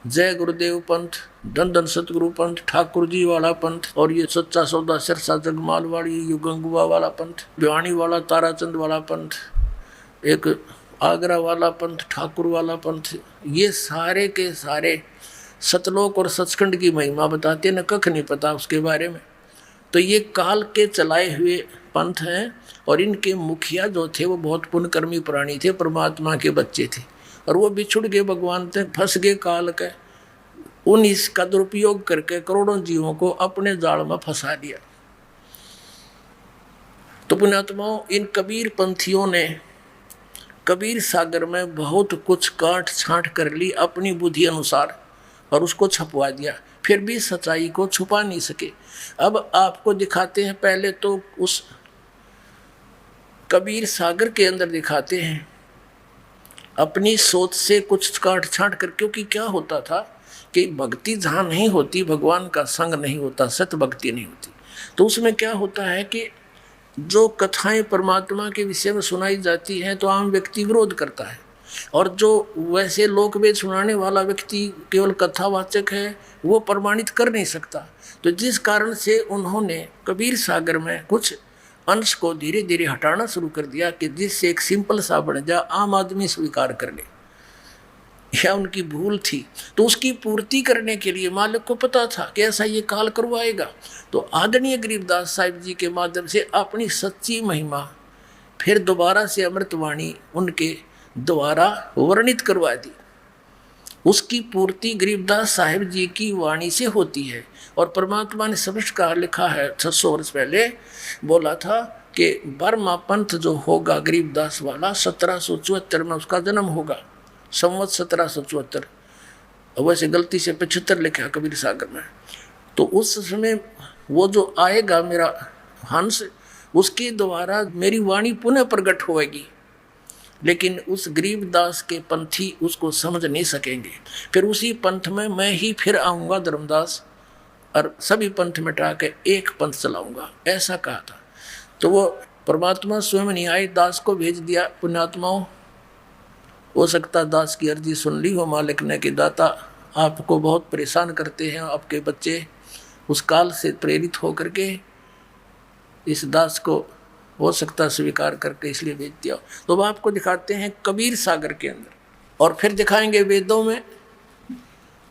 जय गुरुदेव पंथ, धन धन सतगुरु पंथ, ठाकुर जी वाला पंथ, और ये सच्चा सौदा सिरसा जगमाल वाली युगंगुआ वाला पंथ, भिवानी वाला ताराचंद वाला पंथ, एक आगरा वाला पंथ, ठाकुर वाला पंथ, ये सारे के सारे सतलोक और सचखंड की महिमा बताते न, कख नहीं पता उसके बारे में। तो ये काल के चलाए हुए पंथ हैं, और इनके मुखिया जो थे वो बहुत पुण्यकर्मी प्राणी थे, परमात्मा के बच्चे थे, और वो बिछुड़ गए भगवान से, फंस गए काल के। उन इसका दुरुपयोग करके करोड़ों जीवों को अपने जाल में फंसा दिया। तो पुण्यात्माओं, इन कबीर पंथियों ने कबीर सागर में बहुत कुछ काट छांट कर ली अपनी बुद्धि अनुसार, और उसको छपवा दिया, फिर भी सच्चाई को छुपा नहीं सके। अब आपको दिखाते हैं, पहले तो उस कबीर सागर के अंदर दिखाते हैं अपनी सोच से कुछ काट छांट कर, क्योंकि क्या होता था कि भक्ति जहाँ नहीं होती, भगवान का संग नहीं होता, सत्य भक्ति नहीं होती, तो उसमें क्या होता है कि जो कथाएं परमात्मा के विषय में सुनाई जाती हैं तो आम व्यक्ति विरोध करता है, और जो वैसे लोकवेद सुनाने वाला व्यक्ति केवल कथावाचक है वो प्रमाणित कर नहीं सकता। तो जिस कारण से उन्होंने कबीर सागर में कुछ अंश को धीरे धीरे हटाना शुरू कर दिया कि जिससे एक सिंपल सा बन जा, आम आदमी स्वीकार कर ले। या उनकी भूल थी, तो उसकी पूर्ति करने के लिए मालिक को पता था कि ऐसा ये काल करवाएगा। तो आदरणीय गरीबदास साहिब जी के माध्यम से अपनी सच्ची महिमा फिर दोबारा से अमृतवाणी उनके द्वारा वर्णित करवा दी। उसकी पूर्ति गरीबदास साहिब जी की वाणी से होती है। और परमात्मा ने चमत्कार लिखा है, 600 वर्ष पहले बोला था कि बर्मा पंथ जो होगा गरीबदास वाला 1774 में उसका जन्म होगा, संवत 1774। वैसे गलती से 75 लिखा कबीर सागर में। तो उस समय वो जो आएगा मेरा हंस, उसके द्वारा मेरी वाणी पुनः प्रकट होएगी। लेकिन उस गरीबदास के पंथी उसको समझ नहीं सकेंगे। फिर उसी पंथ में मैं ही फिर आऊँगा धर्मदास, और सभी पंथ मिटा के एक पंथ चलाऊँगा, ऐसा कहा था। तो वो परमात्मा स्वयं नहीं आए, दास को भेज दिया। पुण्यात्माओं, हो सकता दास की अर्जी सुन ली हो मालिक ने कि दाता आपको बहुत परेशान करते हैं आपके बच्चे, उस काल से प्रेरित होकर के इस दास को हो सकता स्वीकार करके इसलिए भेज दिया। तो अब आपको दिखाते हैं कबीर सागर के अंदर, और फिर दिखाएंगे वेदों में,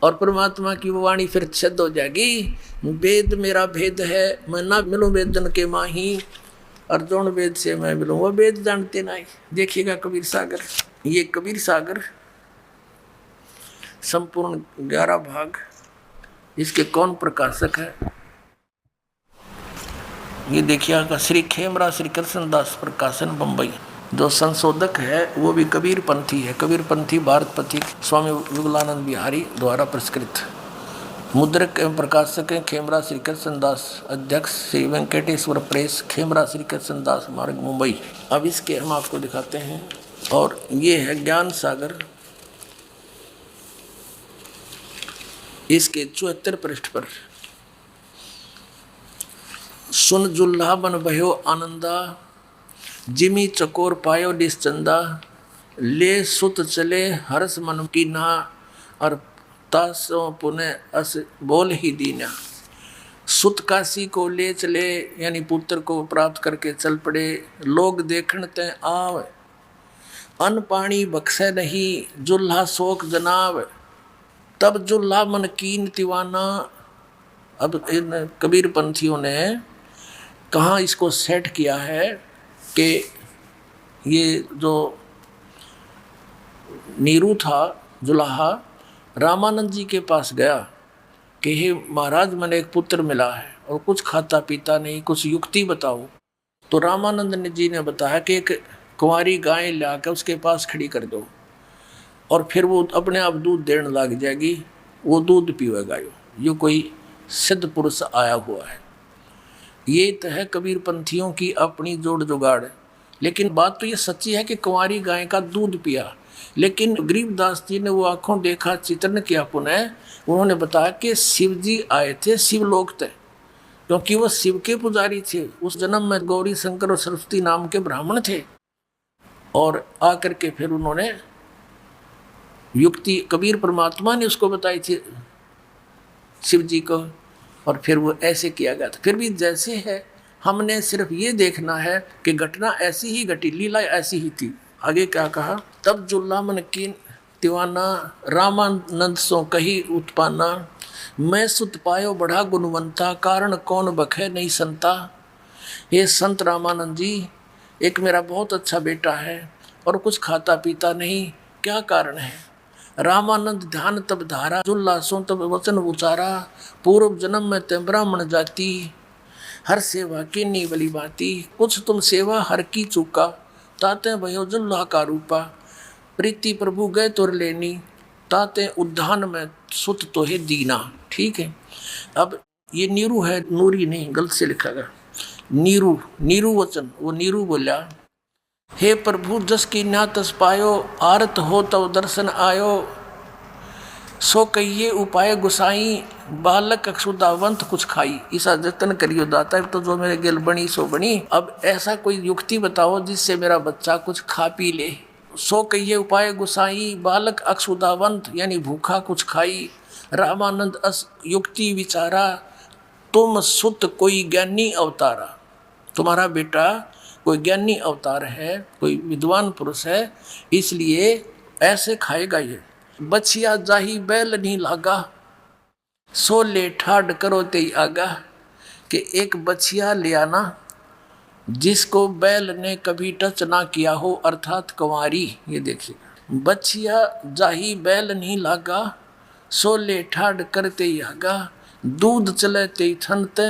और परमात्मा की वो वाणी फिर सिद्ध हो जाएगी। वेद मेरा भेद है, मैं ना मिलूं वेदन के माही, अर्जुन वेद से मैं मिलूं वो वेद जानते नहीं। देखिएगा कबीर सागर, ये कबीर सागर संपूर्ण 11 भाग, इसके कौन प्रकाशक है ये देखिएगा, श्री खेमरा श्री कृष्णदास प्रकाशन बम्बई। जो संशोधक है वो भी कबीर पंथी है, कबीर पंथी भारत पथिक स्वामी विगलानंद बिहारी द्वारा पुरस्कृत। मुद्रक एवं प्रकाशक हैं खेमरा श्री कृष्णदास, अध्यक्ष श्री वेंकटेश्वर प्रेस, खेमरा श्री कृष्णदास मार्ग मुंबई। अब इसके हम आपको दिखाते हैं, और ये है ज्ञान सागर, इसके 74 पृष्ठ पर। सुन जुल्हा बन भयो आनंदा, जिमी चकोर पायो निश्चंदा, ले सुत चले हर्ष मन की ना, और तासों पुण्य अस बोल ही दीना। सुत काशी को ले चले, यानी पुत्र को प्राप्त करके चल पड़े। लोग देखण ते आव, अन्न पानी बख्शे नहीं, जुल्हा शोक जनाव, तब जुल्हा मन कीन दीवाना। अब इन कबीर पंथियों ने कहाँ इसको सेट किया है कि ये जो नीरू था जुलाहा, रामानंद जी के पास गया कि हे महाराज मैंने एक पुत्र मिला है और कुछ खाता पीता नहीं, कुछ युक्ति बताओ। तो रामानंद जी ने बताया कि एक कुंवारी गाय ला के उसके पास खड़ी कर दो, और फिर वो अपने आप दूध देने लग जाएगी, वो दूध पीवेगा। यो कोई सिद्ध पुरुष आया हुआ है। ये तो है कबीर पंथियों की अपनी जोड़ जुगाड़। लेकिन बात तो ये सच्ची है कि कुंवारी गाय का दूध पिया, लेकिन गरीबदास जी ने वो आंखों देखा, चित्रण किया पुनः। उन्होंने बताया कि शिव जी आए थे, शिवलोक थे, क्योंकि वो शिव के पुजारी थे। उस जन्म में गौरी शंकर और सरस्वती नाम के ब्राह्मण थे, और आकर के फिर उन्होंने युक्ति कबीर परमात्मा ने उसको बताई थी शिव जी को, और फिर वो ऐसे किया गया था। फिर भी जैसे है, हमने सिर्फ ये देखना है कि घटना ऐसी ही घटी, लीला ऐसी ही थी। आगे क्या कहा, तब जुल्ला मन कीन दीवाना, रामानंद सो कही उत्पाना, मैं सुत पायो बड़ा गुणवंता, कारण कौन बखे नहीं संता। ये संत रामानंद जी, एक मेरा बहुत अच्छा बेटा है और कुछ खाता पीता नहीं, क्या कारण है। रामानंद ध्यान तब धारा, जुल्ला सो तब वचन उचारा, पूर्व जन्म में ते ब्राह्मण जाति, हर सेवा की नी बली बाती, कुछ तुम सेवा हर की चूका, ताते भयो जुल्ला का रूपा, प्रीति प्रभु गए तुर लेनी, ताते उद्यान में सुत तो है दीना। ठीक है, अब ये नीरू है, नूरी नहीं, गलत से लिखा गया नीरू, नीरू वचन, वो नीरू बोला, हे प्रभु जस की ना तस पायो, आरत हो तब दर्शन आयो, सो कहिए उपाय गुसाई, बालक अक्षुदावंत कुछ खाई, ईसा जतन करियो दाता, तो जो मेरे गिल बनी सो बनी। अब ऐसा कोई युक्ति बताओ जिससे मेरा बच्चा कुछ खा पी ले। सो कहिए उपाय गुसाई, बालक अक्षुदावंत यानी भूखा कुछ खाई, रामानंद अस युक्ति विचारा, तुम सुत कोई ज्ञानी अवतारा। तुम्हारा बेटा कोई ज्ञानी अवतार है, कोई विद्वान पुरुष है, इसलिए ऐसे खाएगा ये। बछिया जाही बैल नहीं लागा, सोले ठाड करो ते आगा। कि एक बछिया ले आना जिसको बैल ने कभी टच ना किया हो, अर्थात कंवारी। ये देखिए, बछिया जाही बैल नहीं लागा, सोले ठाड करते ही आगा। दूध चले ते थनते,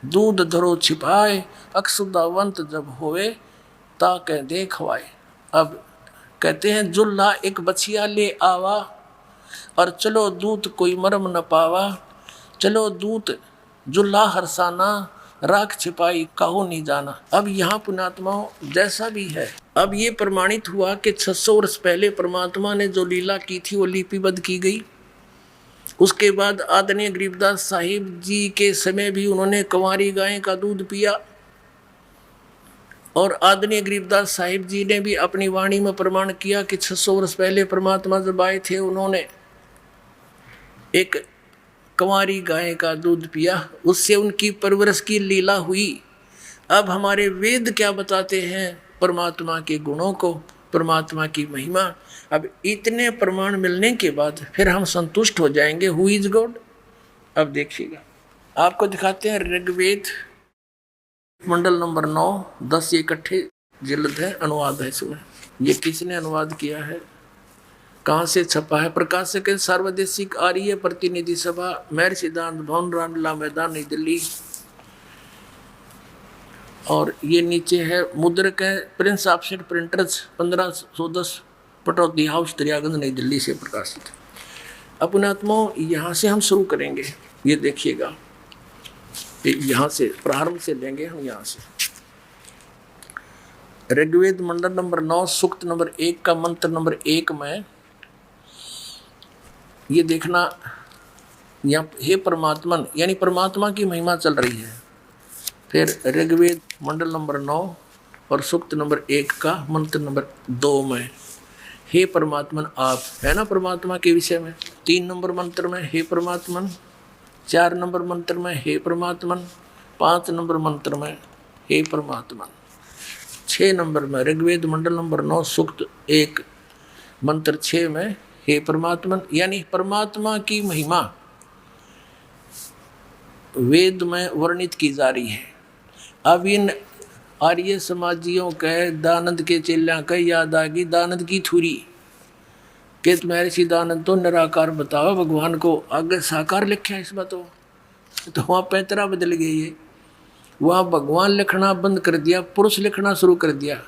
दूध धरो छिपाए, अक्षुदावंत जब होवे ताके देखवाए। अब कहते हैं जुल्हा एक बछिया ले आवा, और चलो दूत कोई मरम न पावा। चलो दूत जुल्हा हरसाना, राख छिपाई काहू नहीं जाना। अब यहाँ पुण्यात्माओं जैसा भी है, अब ये प्रमाणित हुआ कि 600 वर्ष पहले परमात्मा ने जो लीला की थी वो लिपिबद्ध की गई। उसके बाद आदरणीय गरीबदास साहिब जी के समय भी उन्होंने कंवारी गाय का दूध पिया, और आदरणीय गरीबदास साहिब जी ने भी अपनी वाणी में प्रमाण किया कि 600 वर्ष पहले परमात्मा जब आए थे उन्होंने एक कंवारी गाय का दूध पिया, उससे उनकी परवरिश की लीला हुई। अब हमारे वेद क्या बताते हैं परमात्मा के गुणों को, परमात्मा की महिमा। अब इतने प्रमाण मिलने के बाद फिर हम संतुष्ट हो जाएंगे, हु इज गॉड। अब देखिएगा, आपको दिखाते हैं ऋग्वेद मंडल नंबर 9, 10 इकट्ठे जिल्द है, अनुवाद है इसमें। ये किसने अनुवाद किया है, कहाँ से छपा है? प्रकाशक सार्वदेशिक आर्य प्रतिनिधि सभा, महर्षि सिद्धांत भवन, रामलीला मैदान, नई दिल्ली। और ये नीचे है मुद्रक है Prince offset printers, 1510 Pataudi house, Daryaganj, नई दिल्ली से प्रकाशित। अपनात्माओं यहाँ से हम शुरू करेंगे। ये देखिएगा, यहाँ से प्रारंभ से लेंगे हम। यहाँ से ऋग्वेद मंडल नंबर 9 सूक्त नंबर 1 का मंत्र नंबर 1 में ये देखना, यहाँ हे परमात्मन, यानी परमात्मा की महिमा चल रही है। फिर ऋग्वेद मंडल नंबर 9 और सूक्त नंबर 1 का मंत्र नंबर 2 में हे परमात्मन आप, है ना परमात्मा के विषय में। 3 नंबर मंत्र में हे परमात्मन, 4 नंबर मंत्र में हे परमात्मन, 5 नंबर मंत्र में हे परमात्मन, 6 नंबर में ऋग्वेद मंडल नंबर 9 सूक्त 1 मंत्र 6 में हे परमात्मन। यानी परमात्मा की महिमा वेद में वर्णित की जा रही है। अब इन आर्य समाजियों के दानंद के चेल्या का याद आ गई दानंद की थुरी के महर्षि दानंद तो निराकार बताओ, भगवान को आगे साकार लिखा है इसमें। तो वहाँ पैतरा बदल गई है, वहाँ भगवान लिखना बंद कर दिया, पुरुष लिखना शुरू कर दिया।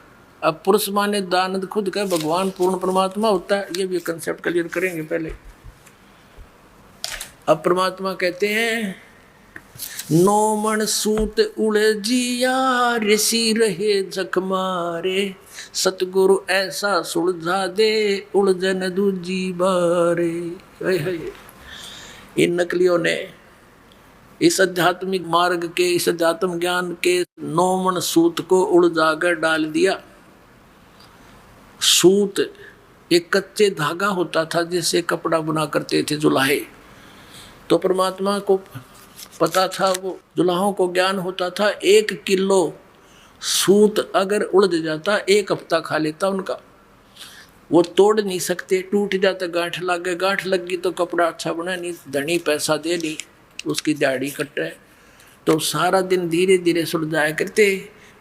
अब पुरुष माने दानंद खुद का भगवान पूर्ण परमात्मा होता है, ये भी कंसेप्ट क्लियर करेंगे पहले। अब परमात्मा कहते हैं नो मन सूत उलझिया, ऋषि रहे जख मारे, सतगुरु ऐसा सुलझा दे, उलझन दूजी बारे। इन नकलियों ने इस आध्यात्मिक मार्ग के, इस अध्यात्म ज्ञान के 9 मन सूत को उलझा कर डाल दिया। सूत एक कच्चे धागा होता था जिससे कपड़ा बुना करते थे जुलाहे। तो परमात्मा को पता था, वो जुलाहों को ज्ञान होता था, 1 किलो सूत अगर उलझ जाता 1 हफ्ता खा लेता उनका। वो तोड़ नहीं सकते, टूट जाता, गांठ लग गए, गांठ लग गई तो कपड़ा अच्छा बना नहीं, धनी पैसा दे नहीं, उसकी दाढ़ी कटे। तो सारा दिन धीरे धीरे सुलझाया करते।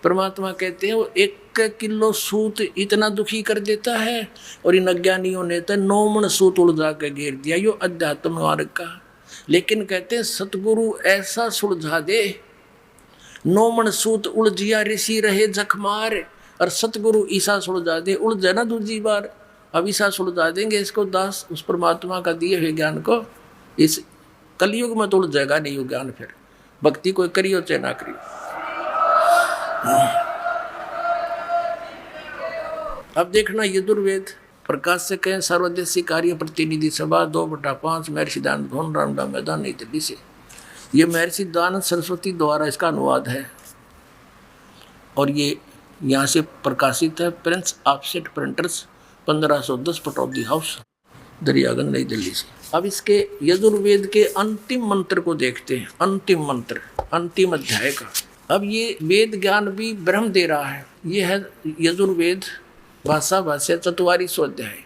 परमात्मा कहते हैं वो 1 किलो सूत इतना दुखी कर देता है, और इन अज्ञानियों ने तो 9 मन सूत उलझा के घेर दिया, यो अध्यात्म मार्ग का। लेकिन कहते हैं सतगुरु ऐसा सुलझा दे, 9 मन सूत उलझिया ऋषि रहे जखमार, और सतगुरु ईसा सुलझा दे, उलझे ना दूसरी बार। अब ईसा सुलझा देंगे इसको दास, उस परमात्मा का दिए हुए ज्ञान को। इस कलयुग में तो उलझेगा नहीं वो ज्ञान। फिर भक्ति कोई करियो चाहे ना करियो। अब देखना यजुर्वेद प्रकाशक है सर्वदेशिक कार्य प्रतिनिधि सभा 2/5 महर्षि सिद्धांत भवन रामलीला मैदान नई दिल्ली से। ये महर्षि दयानंद सरस्वती द्वारा इसका अनुवाद है, और ये यहाँ से प्रकाशित है Prince offset printers, 1510 Pataudi house, Daryaganj, नई दिल्ली से। अब इसके यजुर्वेद के अंतिम मंत्र को देखते हैं। अंतिम मंत्र, अंतिम अध्याय का। अब ये वेद ज्ञान भी ब्रह्म दे रहा है। ये है यजुर्वेद भाषा भाष्य 44वां अध्याय,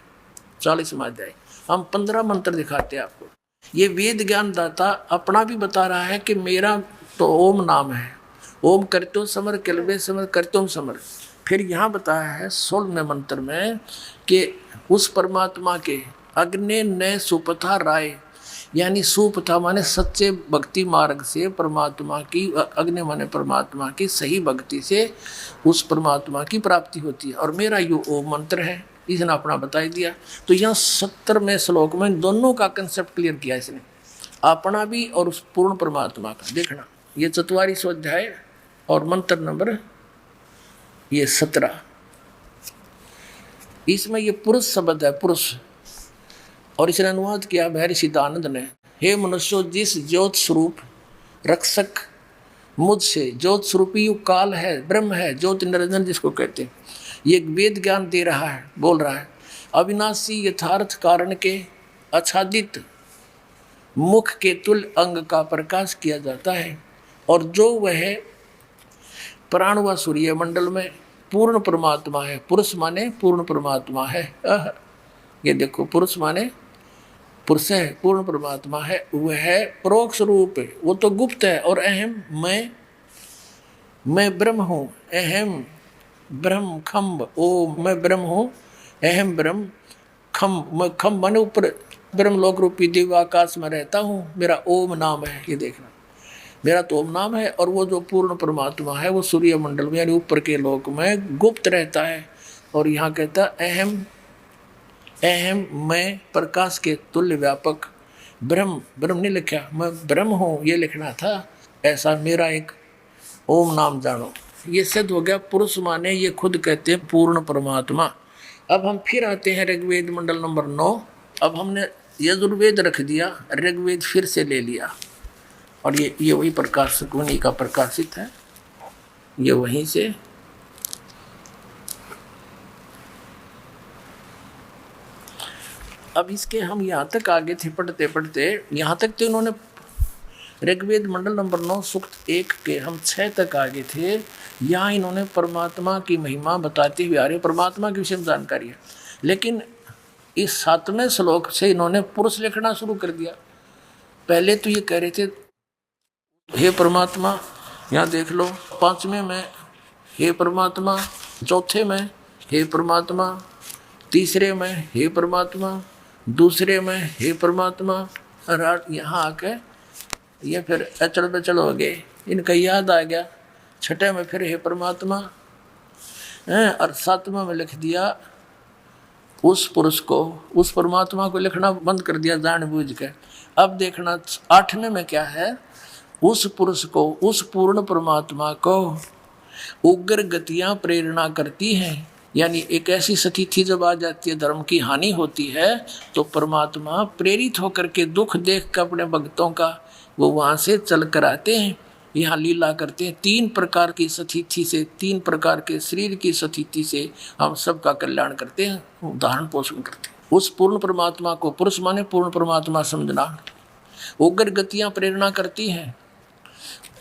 40वां अध्याय। हम 15 मंत्र दिखाते हैं आपको। ये वेद ज्ञान दाता अपना भी बता रहा है कि मेरा तो ओम नाम है, ओम करतो समर किलबे समर करतोम समर। फिर यहाँ बताया है 16वें मंत्र में कि उस परमात्मा के अग्नि ने सुपथा राय, यानी सुपथा माने सच्चे भक्ति मार्ग से परमात्मा की, अग्नि माने परमात्मा की सही भक्ति से उस परमात्मा की प्राप्ति होती है। और मेरा यो ओम मंत्र है, इसने अपना बता दिया। तो यहाँ 70वें श्लोक में दोनों का कंसेप्ट क्लियर किया इसने, अपना भी और उस पूर्ण परमात्मा का। देखना ये 44वां अध्याय और मंत्र नंबर ये 17, इसमें ये पुरुष शब्द है, पुरुष। और इसने अनुवाद किया महर्षि सिद्धानंद ने, हे मनुष्यों, जिस ज्योत स्वरूप रक्षक मुझसे, ज्योत स्वरूपी युग काल है, ब्रह्म है, ज्योत निरंजन जिसको कहते हैं, ये वेद ज्ञान दे रहा है, बोल रहा है। अविनाशी यथार्थ कारण के आच्छादित मुख के तुल्य अंग का प्रकाश किया जाता है, और जो वह प्राण व सूर्य मंडल में पूर्ण परमात्मा है। पुरुष माने पूर्ण परमात्मा है। ये देखो, पुरुष माने पुरुष है, पूर्ण परमात्मा है, वह है परोक्ष रूप है, वो तो गुप्त है। और अहम मैं ब्रह्म हूँ, अहम ब्रह्म खम्ब, ओ मैं ब्रह्म हूँ, अहम ब्रह्म खम्ब, मैं खम्ब माने ऊपर ब्रह्मलोक रूपी दिव्य आकाश में रहता हूँ, मेरा ओम नाम है। ये देखना, मेरा तो ओम नाम है। और वो जो पूर्ण परमात्मा है वो सूर्य मंडल में यानी ऊपर के लोक में गुप्त रहता है। और यहाँ कहता अहम मैं प्रकाश के तुल्य व्यापक ब्रह्म, ब्रह्म नहीं लिखा, मैं ब्रह्म हूँ ये लिखना था, ऐसा मेरा एक ओम नाम जानो। ये सिद्ध हो गया। पुरुष माने ये खुद कहते हैं पूर्ण परमात्मा। अब हम फिर आते हैं ऋग्वेद मंडल नंबर 9। अब हमने यजुर्वेद रख दिया, ऋग्वेद फिर से ले लिया, और ये वही प्रकाशक उन्हीं का प्रकाशित है, ये वहीं से। अब इसके हम यहाँ तक आगे थे, पढ़ते पढ़ते यहाँ तक तो इन्होंने ऋग्वेद मंडल नंबर 9 सूक्त 1 के हम 6 तक आगे थे। यहाँ इन्होंने परमात्मा की महिमा बताते हुए आ रहे, परमात्मा के विषय में जानकारी है। लेकिन इस 7वें श्लोक से इन्होंने पुरुष लिखना शुरू कर दिया। पहले तो ये कह रहे थे हे परमात्मा, यहाँ देख लो 5वें में हे परमात्मा, चौथे में हे परमात्मा, तीसरे में हे परमात्मा, दूसरे में हे परमात्मा, और यहाँ आके ये फिर अचल बचल हो गए, इनका याद आ गया। छठे में फिर हे परमात्मा, और 7वें में लिख दिया उस पुरुष को, उस परमात्मा को लिखना बंद कर दिया जानबूझ के। अब देखना 8वें में क्या है, उस पुरुष को, उस पूर्ण परमात्मा को उग्र गतियां प्रेरणा करती हैं। यानी एक ऐसी स्थिति जब आ जाती है, धर्म की हानि होती है, तो परमात्मा प्रेरित होकर के दुख देख कर अपने भक्तों का वो वहाँ से चल कर आते हैं, यहाँ लीला करते हैं। 3 प्रकार की स्थिति से, 3 प्रकार के शरीर की स्थिति से हम सबका कल्याण करते हैं, उदाहरण पोषण करते हैं। उस पूर्ण परमात्मा को, पुरुष माने पूर्ण परमात्मा समझना, उग्र गतियाँ प्रेरणा करती हैं।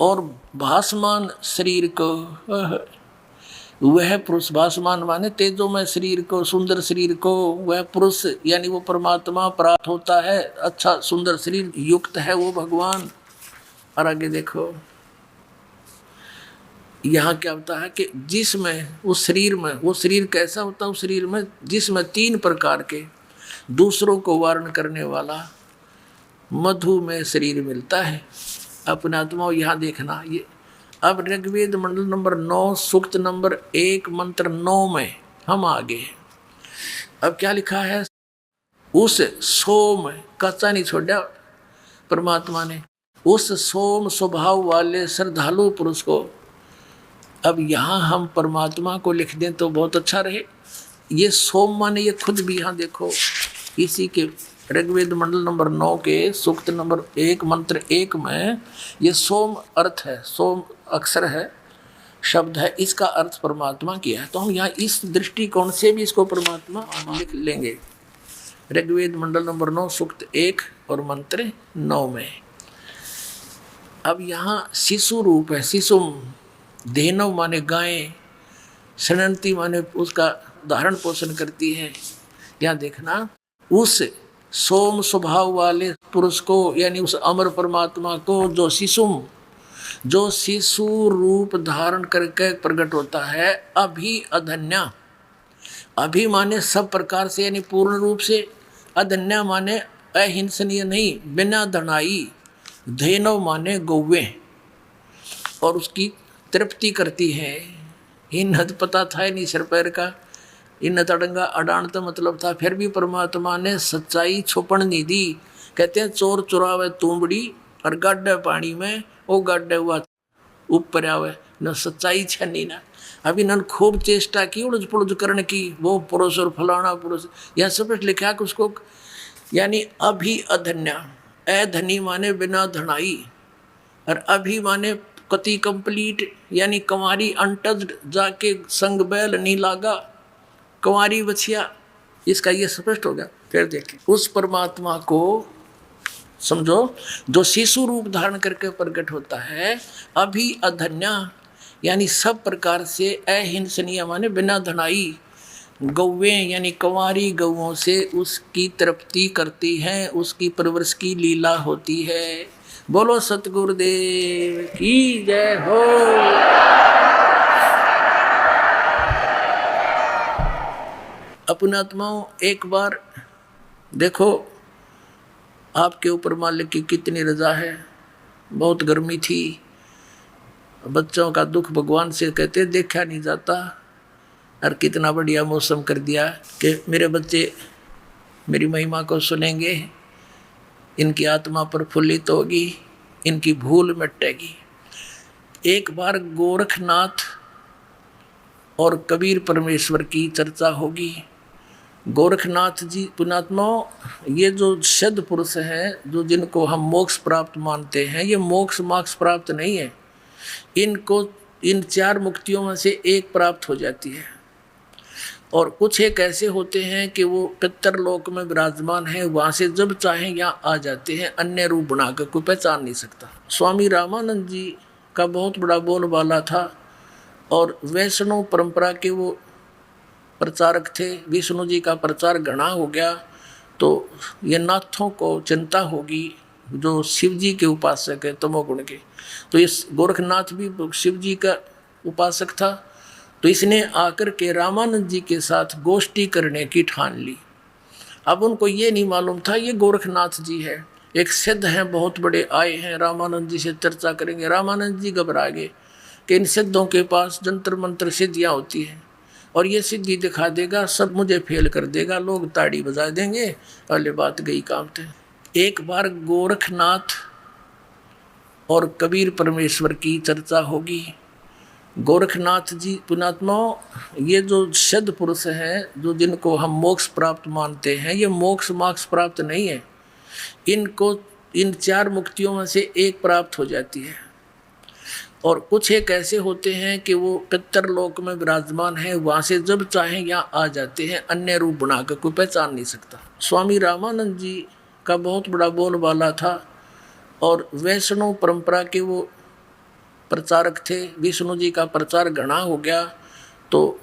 और भासमान शरीर को, वह पुरुष, भासमान माने तेजोमय शरीर को, सुंदर शरीर को, वह पुरुष यानी वो परमात्मा प्राप्त होता है। अच्छा सुंदर शरीर युक्त है वो भगवान। और आगे देखो यहाँ क्या होता है कि जिसमें उस शरीर में, वो शरीर कैसा होता है, उस शरीर में जिसमें 3 प्रकार के दूसरों को वारण करने वाला मधु में शरीर मिलता है। अपने आत्मा यहाँ देखना। ये अब ऋग्वेद मंडल नंबर 9 सूक्त नंबर 1 मंत्र 9 में हम आगे। अब क्या लिखा है, उस सोम, कच्चा नहीं छोड़ा परमात्मा ने, उस सोम स्वभाव वाले श्रद्धालु पुरुष को। अब यहाँ हम परमात्मा को लिख दें तो बहुत अच्छा रहे। ये सोम माने ये खुद भी, यहाँ देखो इसी के ऋग्वेद मंडल नंबर 9 के सूक्त नंबर 1 मंत्र 1 में ये सोम अर्थ है, सोम अक्षर है, शब्द है, इसका अर्थ परमात्मा किया है। तो हम यहाँ इस दृष्टिकोण से भी इसको परमात्मा लिख लेंगे। ऋग्वेद मंडल नंबर 9 सूक्त 1 और मंत्र 9 में। अब यहाँ शिशु रूप है, शिशु धेनु माने गायें, सनंती माने उसका धारण पोषण करती है। यहाँ देखना, उस सोम स्वभाव वाले पुरुष को यानी उस अमर परमात्मा को जो शिशु रूप धारण करके प्रकट होता है, अभी अधन्या, अभी माने सब प्रकार से यानी पूर्ण रूप से, अधन्या माने अहिंसनीय नहीं, बिना धनाई, धेनव माने गौवे, और उसकी तृप्ति करती है। इन हद पता था नहीं सिर पैर का, इन तड़ंगा अडान तो मतलब था, फिर भी परमात्मा ने सच्चाई छुपन नहीं दी। कहते हैं चोर चुरावे तुमड़ी और गाड्डे पानी में वो गाड्डे हुआ ऊपर आवे न, सच्चाई छनी ना। अभी न खूब चेष्टा की उड़ज पुड़ज करने की, वो पुरुष और फलाना पुरुष, यह सब लिखा कि उसको यानी अभी अधन्या, अधनी माने बिना धनाई, और अभी माने कति कंप्लीट यानी कंवारी अनटच्ड, जाके संग बैल नहीं लागा, कंवारी बछिया, इसका ये स्पष्ट हो गया। फिर देखें उस परमात्मा को समझो जो शिशु रूप धारण करके प्रकट होता है, अभी अधन्या यानी सब प्रकार से अहिंसनीय माने बिना धनाई, गौवे यानी कंवारी गौओं से उसकी तृप्ति करती है, उसकी परवरिश की लीला होती है। बोलो सतगुरुदेव की जय हो। अपनात्माओं, एक बार देखो आपके ऊपर मालिक की कितनी रजा है। बहुत गर्मी थी, बच्चों का दुख भगवान से कहते देखा नहीं जाता, और कितना बढ़िया मौसम कर दिया कि मेरे बच्चे मेरी महिमा को सुनेंगे, इनकी आत्मा प्रफुल्लित होगी, इनकी भूल मिटेगी। एक बार गोरखनाथ और कबीर परमेश्वर की चर्चा होगी। गोरखनाथ जी पुणात्मा, ये जो सिद्ध पुरुष हैं, जो जिनको हम मोक्ष प्राप्त मानते हैं, ये मोक्ष प्राप्त नहीं है, इनको इन चार मुक्तियों में से एक प्राप्त हो जाती है। और कुछ एक ऐसे होते हैं कि वो पितरलोक में विराजमान है, वहाँ से जब चाहें यहाँ आ जाते हैं, अन्य रूप बनाकर कोई पहचान नहीं सकता। स्वामी रामानंद जी का बहुत बड़ा बोलबाला था, और वैष्णव परंपरा के वो प्रचारक थे। विष्णु जी का प्रचार घना हो गया तो ये नाथों को चिंता होगी, जो शिव जी के उपासक है तमोगुण के। तो इस गोरखनाथ भी शिव जी का उपासक था, तो इसने आकर के रामानंद जी के साथ गोष्ठी करने की ठान ली। अब उनको ये नहीं मालूम था ये गोरखनाथ जी है, एक सिद्ध हैं बहुत बड़े आए हैं, रामानंद जी से चर्चा करेंगे। रामानंद जी घबरा गए कि इन सिद्धों के पास जंतर मंत्र सिद्धियाँ होती हैं, और ये सिद्धि दिखा देगा, सब मुझे फेल कर देगा, लोग ताड़ी बजा देंगे, पहले बात गई काम थे। एक बार गोरखनाथ और कबीर परमेश्वर की चर्चा होगी। गोरखनाथ जी पुणात्मा, ये जो सिद्ध पुरुष हैं, जो जिनको हम मोक्ष प्राप्त मानते हैं, ये मोक्ष प्राप्त नहीं है, इनको इन चार मुक्तियों में से एक प्राप्त हो जाती है। और कुछ एक ऐसे होते हैं कि वो पितरलोक में विराजमान है, वहाँ से जब चाहें यहाँ आ जाते हैं, अन्य रूप बनाकर कोई पहचान नहीं सकता। स्वामी रामानंद जी का बहुत बड़ा बोलबाला था, और वैष्णव परंपरा के वो प्रचारक थे। विष्णु जी का प्रचार घना हो गया तो